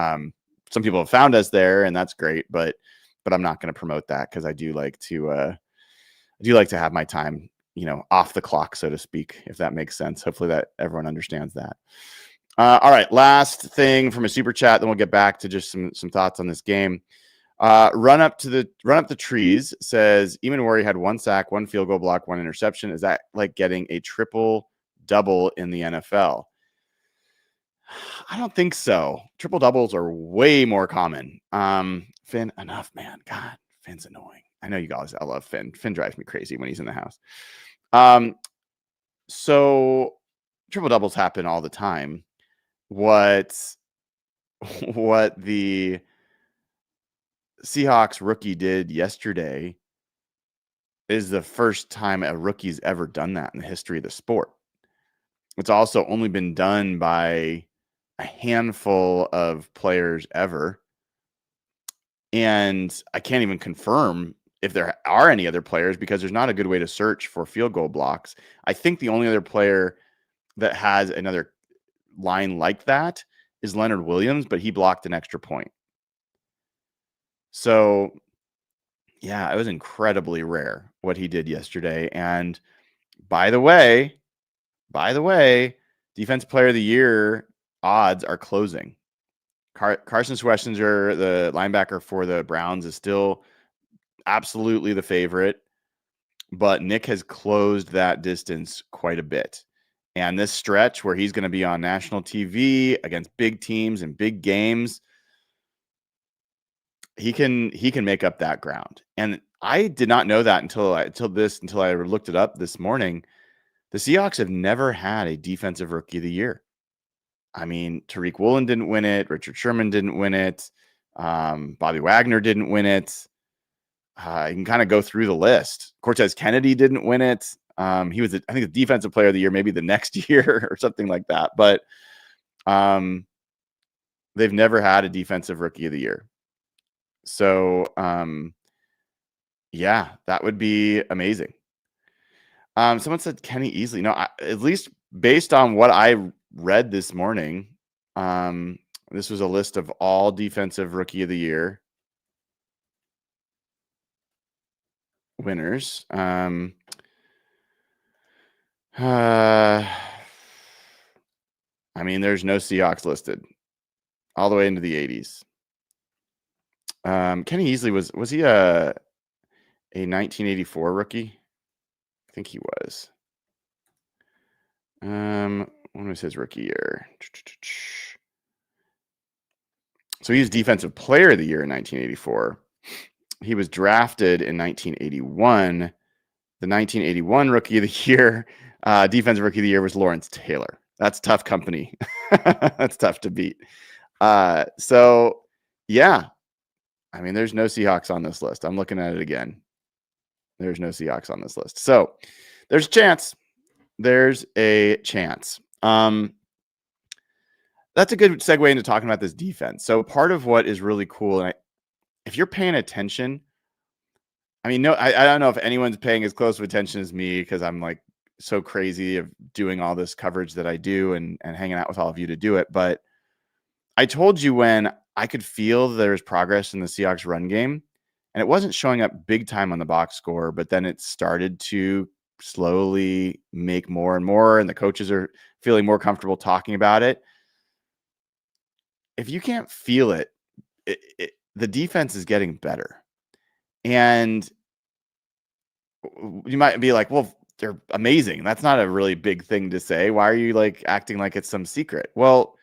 some people have found us there, and that's great, but I'm not going to promote that because I do like to have my time, off the clock, so to speak, if that makes sense. Hopefully that everyone understands that. All right, last thing from a super chat, then we'll get back to just some thoughts on this game. Run up the trees says, Eamon Worry had 1 sack, 1 field goal block, 1 interception. Is that like getting a triple double in the NFL? I don't think so. Triple doubles are way more common. Finn, enough, man. God, Finn's annoying. I know you guys, I love Finn. Finn drives me crazy when he's in the house. So triple doubles happen all the time. What the Seahawks rookie did yesterday is the first time a rookie's ever done that in the history of the sport. It's also only been done by a handful of players ever. And I can't even confirm if there are any other players because there's not a good way to search for field goal blocks. I think the only other player that has another line like that is Leonard Williams, but he blocked an extra point. So, yeah, it was incredibly rare what he did yesterday. And by the way, Defensive Player of the Year odds are closing. Carson Schwarzenegger, the linebacker for the Browns, is still absolutely the favorite, but Nick has closed that distance quite a bit. And this stretch where he's going to be on national TV against big teams and big games, he can make up that ground. And I did not know that until I looked it up this morning. The Seahawks have never had a defensive rookie of the year. I mean, Tariq Woolen didn't win it. Richard Sherman didn't win it. Bobby Wagner didn't win it. You can kind of go through the list. Cortez Kennedy didn't win it. He was, I think, the defensive player of the year, maybe the next year or something like that. But they've never had a defensive rookie of the year. So, yeah, that would be amazing. Someone said Kenny Easley. No, at least based on what I read this morning, this was a list of all defensive rookie of the year. winners. I mean, there's no Seahawks listed all the way into the 80s. Kenny Easley was he a 1984 rookie? I think he was. When was his rookie year? So he was defensive player of the year in 1984. He was drafted in 1981. The 1981 rookie of the year, defensive rookie of the year was Lawrence Taylor. That's tough company. That's tough to beat. So yeah, I mean, there's no Seahawks on this list. I'm looking at it again. There's no Seahawks on this list. So there's a chance. There's a chance. That's a good segue into talking about this defense. So part of what is really cool, and if you're paying attention, I mean, no, I don't know if anyone's paying as close of attention as me because I'm like so crazy of doing all this coverage that I do and hanging out with all of you to do it. But I told you when I could feel there's progress in the Seahawks run game, and it wasn't showing up big time on the box score, but then it started to slowly make more and more, and the coaches are feeling more comfortable talking about it. If you can't feel it, the defense is getting better. And you might be like, well, they're amazing. That's not a really big thing to say. Why are you like acting like it's some secret? Well,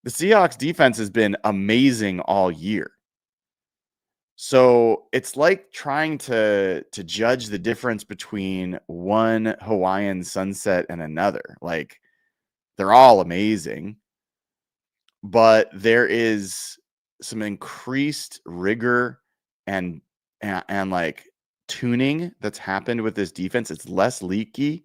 the Seahawks defense has been amazing all year. So it's like trying to judge the difference between one Hawaiian sunset and another. Like, they're all amazing, but there is some increased rigor and like tuning that's happened with this defense. It's less leaky.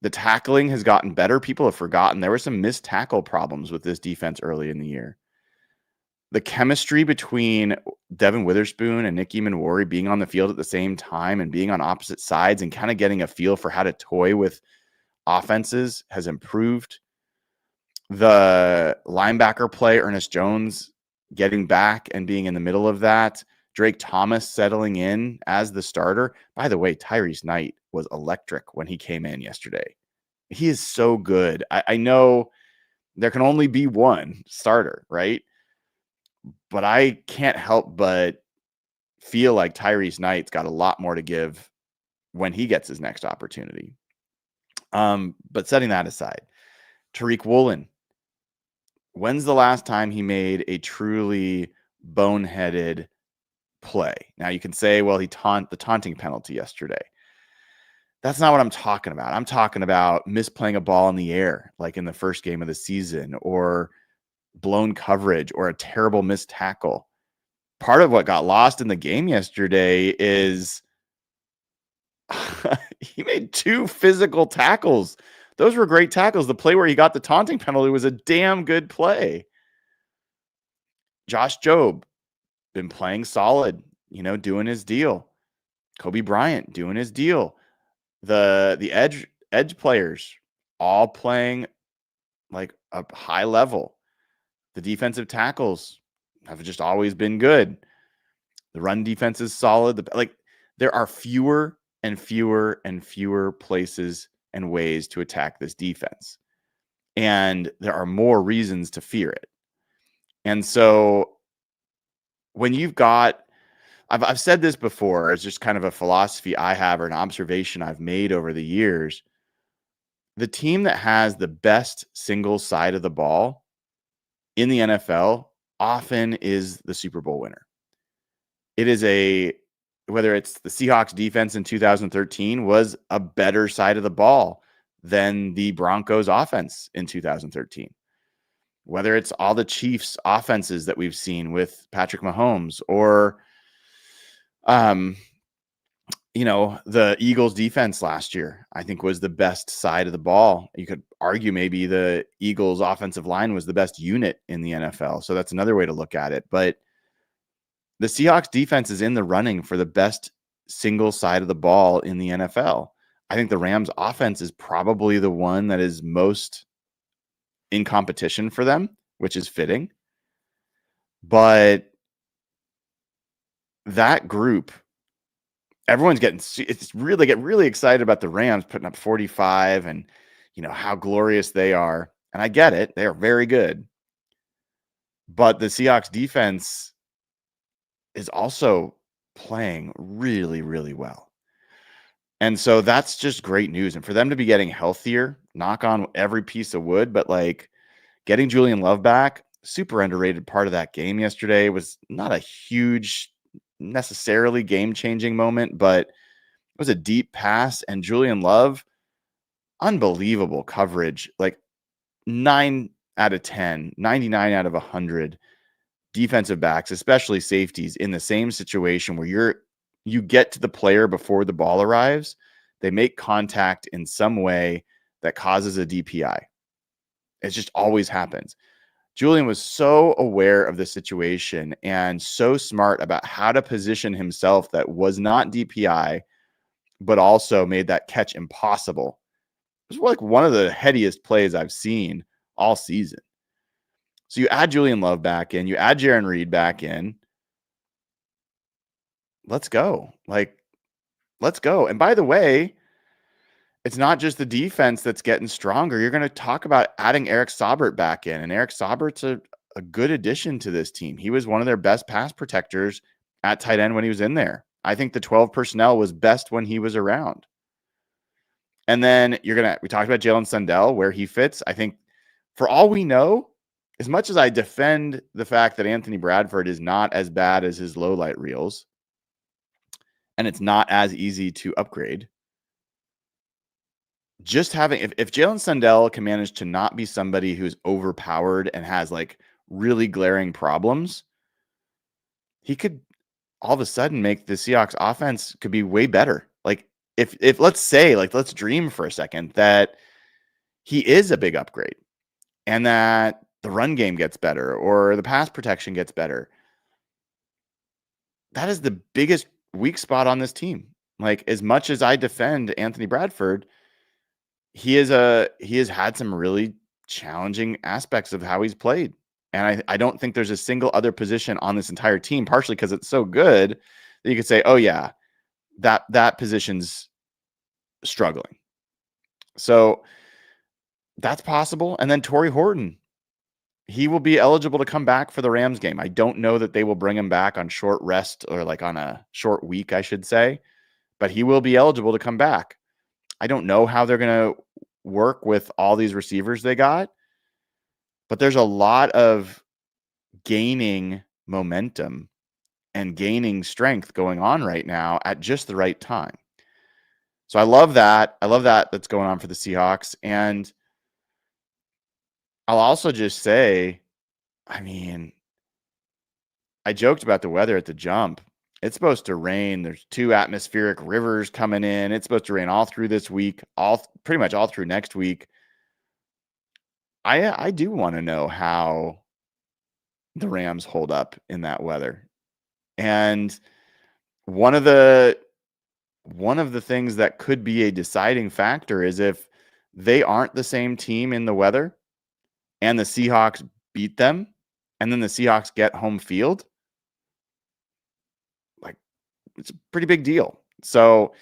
The tackling has gotten better. People have forgotten there were some missed tackle problems with this defense early in the year. The chemistry between Devin Witherspoon and Nick Eamon-Wari being on the field at the same time and being on opposite sides and kind of getting a feel for how to toy with offenses has improved. The linebacker play, Ernest Jones getting back and being in the middle of that. Drake Thomas settling in as the starter. By the way, Tyrese Knight was electric when he came in yesterday. He is so good. I know there can only be one starter, right? But I can't help but feel like Tyrese Knight's got a lot more to give when he gets his next opportunity. But setting that aside, Tariq Woolen, when's the last time he made a truly boneheaded play? Now you can say, well, the taunting penalty yesterday. That's not what I'm talking about. I'm talking about misplaying a ball in the air, like in the first game of the season, or blown coverage, or a terrible missed tackle. Part of what got lost in the game yesterday is he made 2 physical tackles. Those were great tackles. The play where he got the taunting penalty was a damn good play. Josh Jobe, been playing solid, doing his deal. Kobe Bryant doing his deal. The edge players all playing like a high level. The defensive tackles have just always been good. The run defense is solid. There are fewer and fewer and fewer places and ways to attack this defense. And there are more reasons to fear it. And so when you've got, I've said this before, it's just kind of a philosophy I have or an observation I've made over the years. The team that has the best single side of the ball in the NFL often is the Super Bowl winner. It is whether it's the Seahawks defense in 2013 was a better side of the ball than the Broncos offense in 2013. Whether it's all the Chiefs offenses that we've seen with Patrick Mahomes, or the Eagles defense last year, I think was the best side of the ball. You could argue maybe the Eagles offensive line was the best unit in the NFL. So that's another way to look at it. But the Seahawks defense is in the running for the best single side of the ball in the NFL. I think the Rams offense is probably the one that is most in competition for them, which is fitting. But that group everyone's it's really get really excited about the Rams putting up 45 and how glorious they are. And I get it. They are very good. But the Seahawks defense is also playing really, really well. And so that's just great news. And for them to be getting healthier, knock on every piece of wood, but like getting Julian Love back, super underrated part of that game yesterday. Was not a huge, necessarily game-changing moment, but it was a deep pass. And Julian Love, unbelievable coverage, like 9 out of 10, 99 out of 100 defensive backs, especially safeties, in the same situation where you get to the player before the ball arrives, they make contact in some way that causes a DPI. It just always happens. Julian was so aware of the situation and so smart about how to position himself that was not DPI, but also made that catch impossible. It was like one of the headiest plays I've seen all season. So you add Julian Love back in, you add Jaron Reed back in. Let's go. Let's go. And by the way, it's not just the defense that's getting stronger. You're going to talk about adding Eric Saubert back in. And Eric Saubert's a good addition to this team. He was one of their best pass protectors at tight end when he was in there. I think the 12 personnel was best when he was around. And then we talked about Jalen Sundell, where he fits. I think for all we know, as much as I defend the fact that Anthony Bradford is not as bad as his low light reels, and it's not as easy to upgrade, just having, if Jalen Sundell can manage to not be somebody who's overpowered and has like really glaring problems, he could all of a sudden make the Seahawks offense could be way better. Like if let's say, like, let's dream for a second that he is a big upgrade and that the run game gets better or the pass protection gets better. That is the biggest weak spot on this team. Like, as much as I defend Anthony Bradford, he has had some really challenging aspects of how he's played. And I don't think there's a single other position on this entire team, partially because it's so good that you could say, oh yeah, that position's struggling. So that's possible. And then Torrey Horton, he will be eligible to come back for the Rams game. I don't know that they will bring him back on short rest or like on a short week, I should say, but he will be eligible to come back. I don't know how they're going to work with all these receivers they got, but there's a lot of gaining momentum and gaining strength going on right now at just the right time. So I love that. I love that that's going on for the Seahawks. And I'll also just say, I mean, I joked about the weather at the jump. It's supposed to rain. There's 2 atmospheric rivers coming in. It's supposed to rain all through this week, pretty much all through next week. I do want to know how the Rams hold up in that weather. And one of the things that could be a deciding factor is if they aren't the same team in the weather and the Seahawks beat them and then the Seahawks get home field, like, it's a pretty big deal. So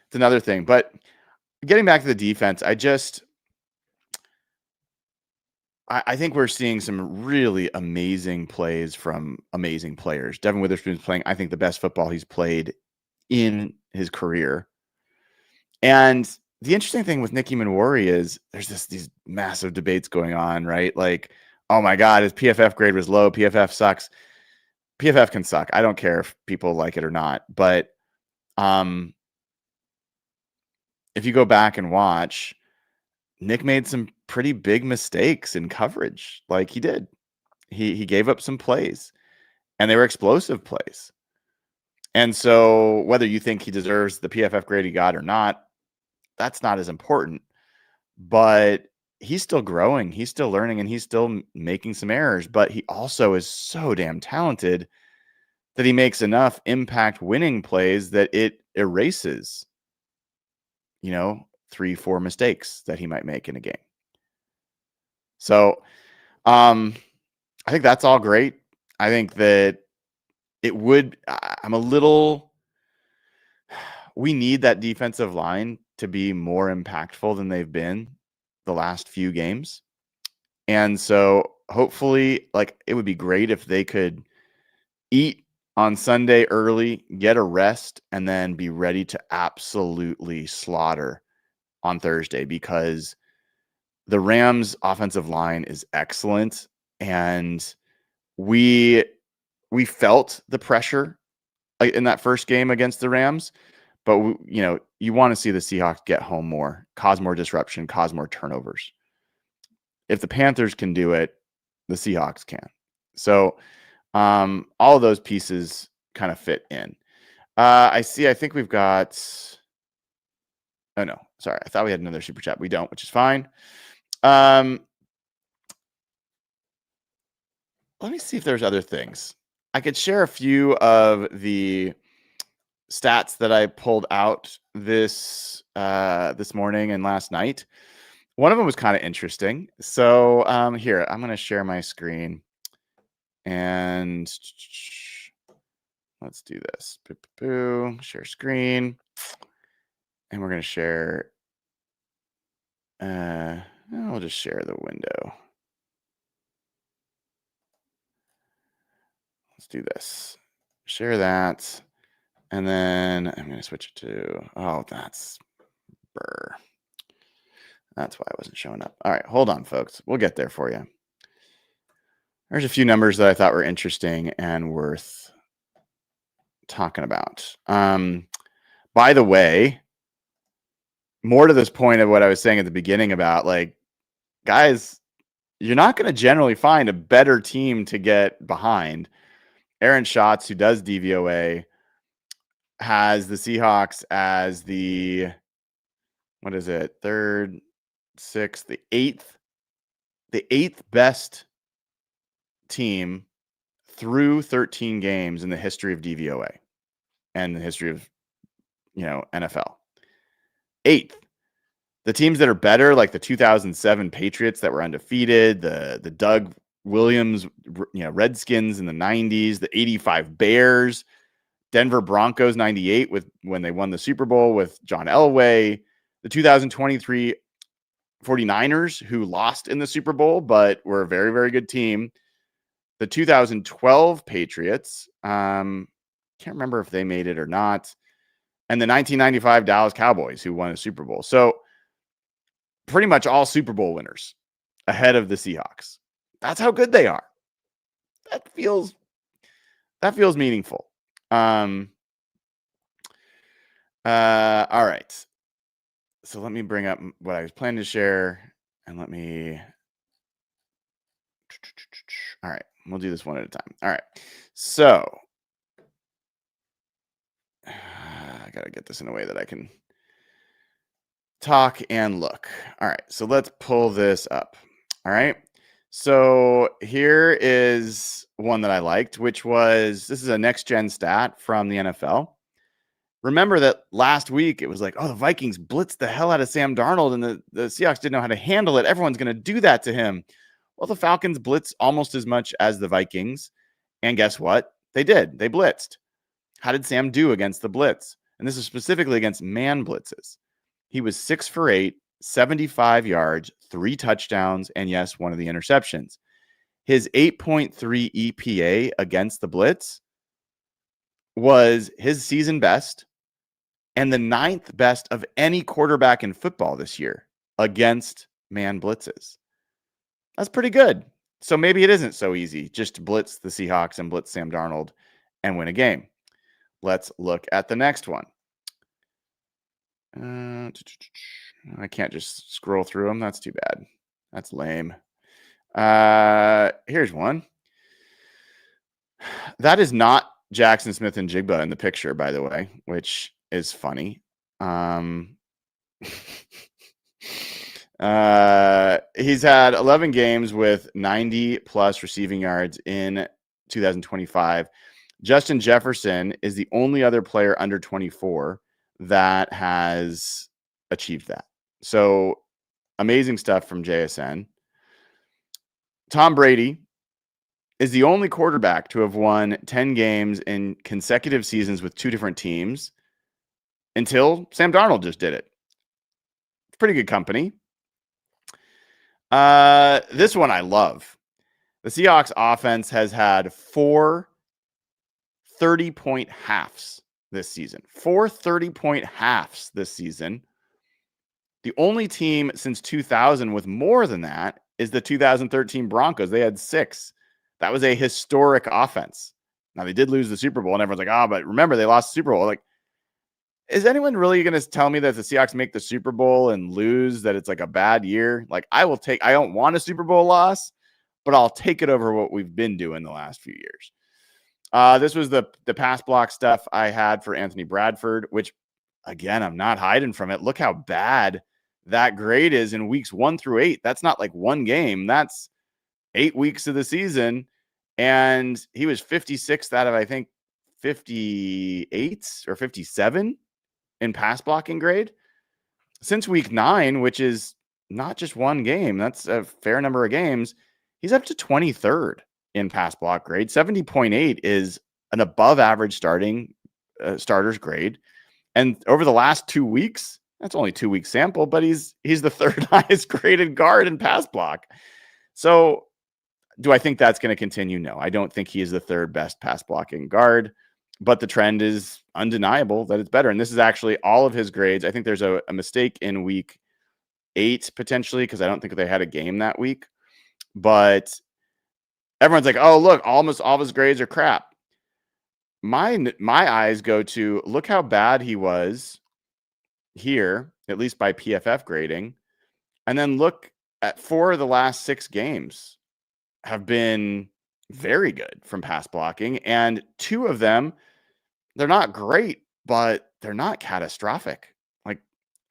it's another thing. But getting back to the defense, I think we're seeing some really amazing plays from amazing players. Devin Witherspoon's playing, I think, the best football he's played in his career. And the interesting thing with Nicky Manwari is there's these massive debates going on, right? Like, oh my God, his PFF grade was low. PFF sucks. PFF can suck. I don't care if people like it or not. But if you go back and watch, Nick made some pretty big mistakes in coverage. Like, he did. He gave up some plays, and they were explosive plays. And so whether you think he deserves the PFF grade he got or not, that's not as important. But he's still growing, he's still learning, and he's still making some errors. But he also is so damn talented that he makes enough impact winning plays that it erases, 3-4 mistakes that he might make in a game. So I think that's all great. I think that I'm a little we need that defensive line to be more impactful than they've been the last few games. And so hopefully, like, it would be great if they could eat on Sunday early, get a rest, and then be ready to absolutely slaughter on Thursday, because the Rams offensive line is excellent. And we felt the pressure in that first game against the Rams, but you want to see the Seahawks get home more, cause more disruption, cause more turnovers. If the Panthers can do it, the Seahawks can. So all of those pieces kind of fit in. I think we've got, oh no, sorry. I thought we had another super chat. We don't, which is fine. Let me see if there's other things. I could share a few of the stats that I pulled out this morning and last night. One of them was kind of interesting. So here, I'm going to share my screen, and let's do this. Share screen, and we're going to share. I'll just share the window. Let's do this. Share that. And then I'm going to switch it to, that's burr. That's why I wasn't showing up. All right, hold on, folks. We'll get there for you. There's a few numbers that I thought were interesting and worth talking about. By the way, more to this point of what I was saying at the beginning about, like, guys, you're not going to generally find a better team to get behind. Aaron Schatz, who does DVOA, has the Seahawks as the, what is it, third, sixth, the eighth best team through 13 games in the history of DVOA and the history of, NFL. Eighth. The teams that are better, like the 2007 Patriots that were undefeated, the Doug Williams, Redskins in the 90s, the 85 Bears, Denver Broncos 98 when they won the Super Bowl with John Elway, the 2023 49ers, who lost in the Super Bowl but were a very, very good team, the 2012 Patriots, can't remember if they made it or not, and the 1995 Dallas Cowboys, who won a Super Bowl. So pretty much all Super Bowl winners ahead of the Seahawks. That's how good they are. That feels meaningful. All right. So let me bring up what I was planning to share, and all right, we'll do this one at a time. All right. So I got to get this in a way that I can talk and look. All right. So let's pull this up. All right. So here is one that I liked, which was, this is a next gen stat from the NFL. Remember that last week it was like, the Vikings blitzed the hell out of Sam Darnold, and the Seahawks didn't know how to handle it. Everyone's going to do that to him. Well, the Falcons blitz almost as much as the Vikings. And guess what? They did. They blitzed. How did Sam do against the blitz? And this is specifically against man blitzes. He was 6 for 8, 75 yards, 3 touchdowns, and yes, one of the interceptions. His 8.3 EPA against the blitz was his season best and the 9th best of any quarterback in football this year against man blitzes. That's pretty good. So maybe it isn't so easy just to blitz the Seahawks and blitz Sam Darnold and win a game. Let's look at the next one. I can't just scroll through them. That's too bad. That's lame. Here's one. That is not Jackson Smith and Jigba in the picture, by the way, which is funny. He's had 11 games with 90 plus receiving yards in 2025. Justin Jefferson is the only other player under 24 that has achieved that. So amazing stuff from JSN. Tom Brady is the only quarterback to have won 10 games in consecutive seasons with 2 different teams until Sam Darnold just did it. Pretty good company. This one I love. The Seahawks offense has had 4 30-point halves this season. 4 30-point halves this season. The only team since 2000 with more than that is the 2013 Broncos. They had 6. That was a historic offense. Now, they did lose the Super Bowl, and everyone's like, but remember, they lost the Super Bowl. Like, is anyone really going to tell me that the Seahawks make the Super Bowl and lose, that it's like a bad year? Like, I don't want a Super Bowl loss, but I'll take it over what we've been doing the last few years. This was the pass block stuff I had for Anthony Bradford, which, again, I'm not hiding from it. Look how bad that grade is in weeks 1 through 8. That's not like one game. That's 8 weeks of the season. And he was 56th out of, I think, 58 or 57 in pass blocking grade since week 9, which is not just one game. That's a fair number of games. He's up to 23rd in pass block grade. 70.8 is an above average starter's grade. And over the last 2 weeks, that's only 2 week sample, but he's the 3rd highest graded guard in pass block. So do I think that's going to continue? No, I don't think he is the 3rd best pass blocking guard, but the trend is undeniable that it's better. And this is actually all of his grades. I think there's a mistake in week 8 potentially, because I don't think they had a game that week, but everyone's like, oh, look, almost all of his grades are crap. My eyes go to, look how bad he was here, at least by PFF grading. And then look at 4 of the last 6 games have been very good from pass blocking. And 2 of them, they're not great, but they're not catastrophic. Like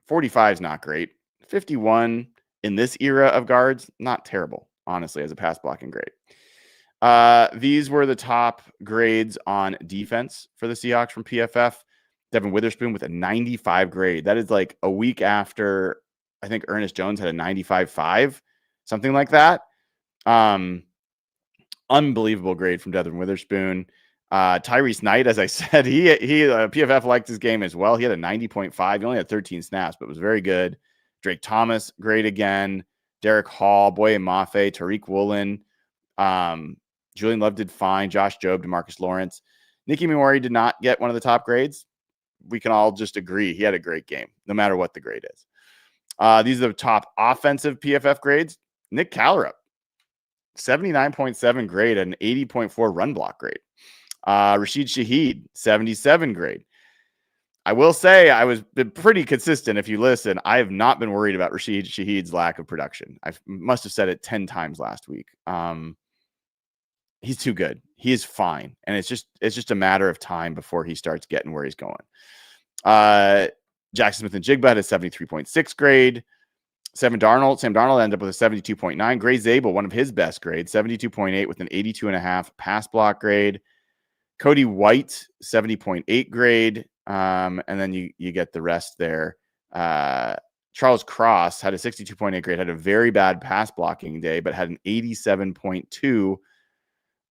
45 is not great. 51 in this era of guards, not terrible, honestly, as a pass blocking grade. These were the top grades on defense for the Seahawks from PFF. Devin Witherspoon with a 95 grade. That is like a week after, I think Ernest Jones had a 95.5, something like that. Unbelievable grade from Devin Witherspoon. Tyrese Knight, as I said, he PFF liked his game as well. He had a 90.5. He only had 13 snaps, but was very good. Drake Thomas, great again. Derek Hall, Boye Mafe, Tariq Woolen. Julian Love did fine. Josh Jobe, DeMarcus Lawrence. Nicky Memori did not get one of the top grades. We can all just agree he had a great game, no matter what the grade is. These are the top offensive PFF grades. Nick Callerup, 79.7 grade and an 80.4 run block grade. Rashid Shaheed, 77 grade. I will say I was been pretty consistent. If you listen, I have not been worried about Rashid Shaheed's lack of production. I must have said it 10 times last week. He's too good. He is fine. And it's just a matter of time before he starts getting where he's going. Jackson Smith and Jigba had a 73.6 grade. Sam Darnold ended up with a 72.9. Gray Zabel, one of his best grades, 72.8 with an 82.5 pass block grade. Cody White, 70.8 grade. And then you get the rest there. Charles Cross had a 62.8 grade, had a very bad pass blocking day, but had an 87.2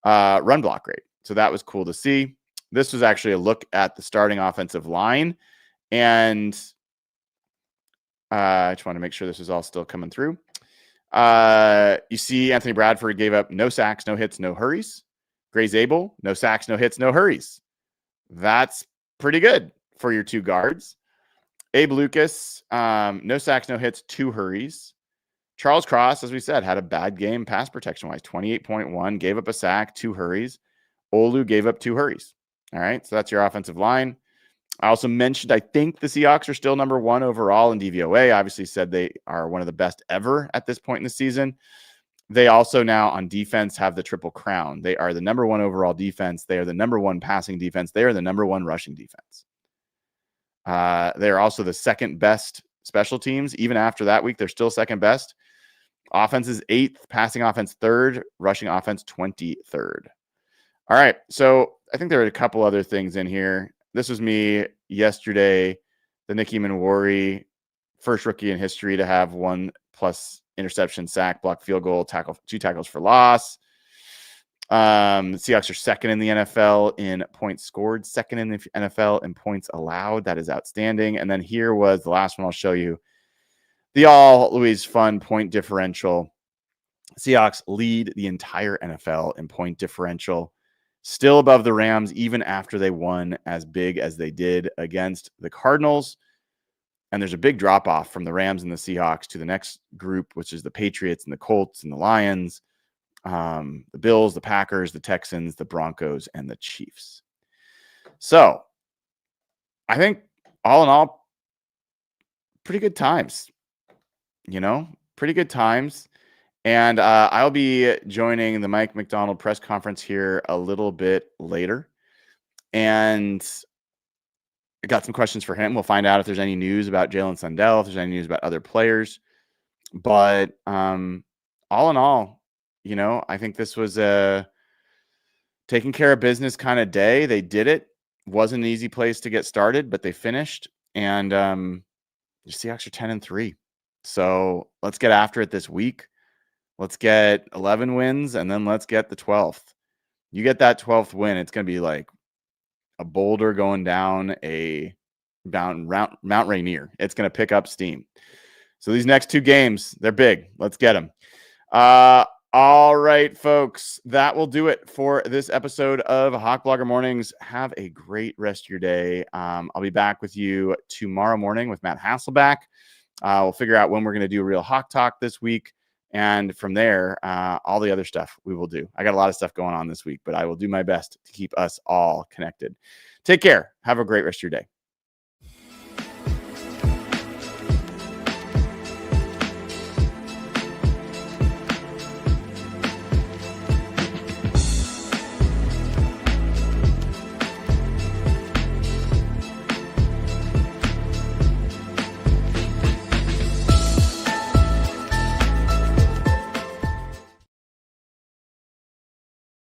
run block grade. So that was cool to see. This was actually a look at the starting offensive line. And I just want to make sure this is all still coming through. You see Anthony Bradford gave up no sacks, no hits, no hurries. Gray Zabel, no sacks, no hits, no hurries. That's pretty good for your 2 guards. Abe Lucas, no sacks, no hits, 2 hurries. Charles Cross, as we said, had a bad game pass protection-wise, 28.1, gave up a sack, 2 hurries. Olu gave up 2 hurries. All right, so that's your offensive line. I also mentioned, I think the Seahawks are still number 1 overall in DVOA. Obviously said they are one of the best ever at this point in the season. They also now on defense have the triple crown. They are the number 1 overall defense. They are the number 1 passing defense. They are the number 1 rushing defense. They are also the 2nd best special teams. Even after that week, they're still 2nd best. Offense is 8th, passing offense 3rd, rushing offense 23rd. All right, so I think there are a couple other things in here. This was me yesterday, the Nicky Memori, first rookie in history to have 1+ interception, sack, block, field goal, 2 tackles for loss. Seahawks are second in the NFL in points scored, second in the NFL in points allowed. That is outstanding. And then here was the last one I'll show you. The always fun point differential. Seahawks lead the entire NFL in point differential, still above the Rams, even after they won as big as they did against the Cardinals. And there's a big drop off from the Rams and the Seahawks to the next group, which is the Patriots and the Colts and the Lions, the Bills, the Packers, the Texans, the Broncos, and the Chiefs. So I think all in all, pretty good times, pretty good times. And I'll be joining the Mike McDonald press conference here a little bit later. And I got some questions for him. We'll find out if there's any news about Jalen Sundell, if there's any news about other players. But all in all, I think this was a taking care of business kind of day. They did it. Wasn't an easy place to get started, but they finished. And the Seahawks are 10-3. So let's get after it this week. Let's get 11 wins, and then let's get the 12th. You get that 12th win, it's going to be like a boulder going down Mount Rainier. It's going to pick up steam. So these next two games, they're big. Let's get them. All right, folks. That will do it for this episode of Hawk Blogger Mornings. Have a great rest of your day. I'll be back with you tomorrow morning with Matt Hasselback. We'll figure out when we're going to do a real Hawk Talk this week. And from there, all the other stuff we will do. I got a lot of stuff going on this week, but I will do my best to keep us all connected. Take care. Have a great rest of your day.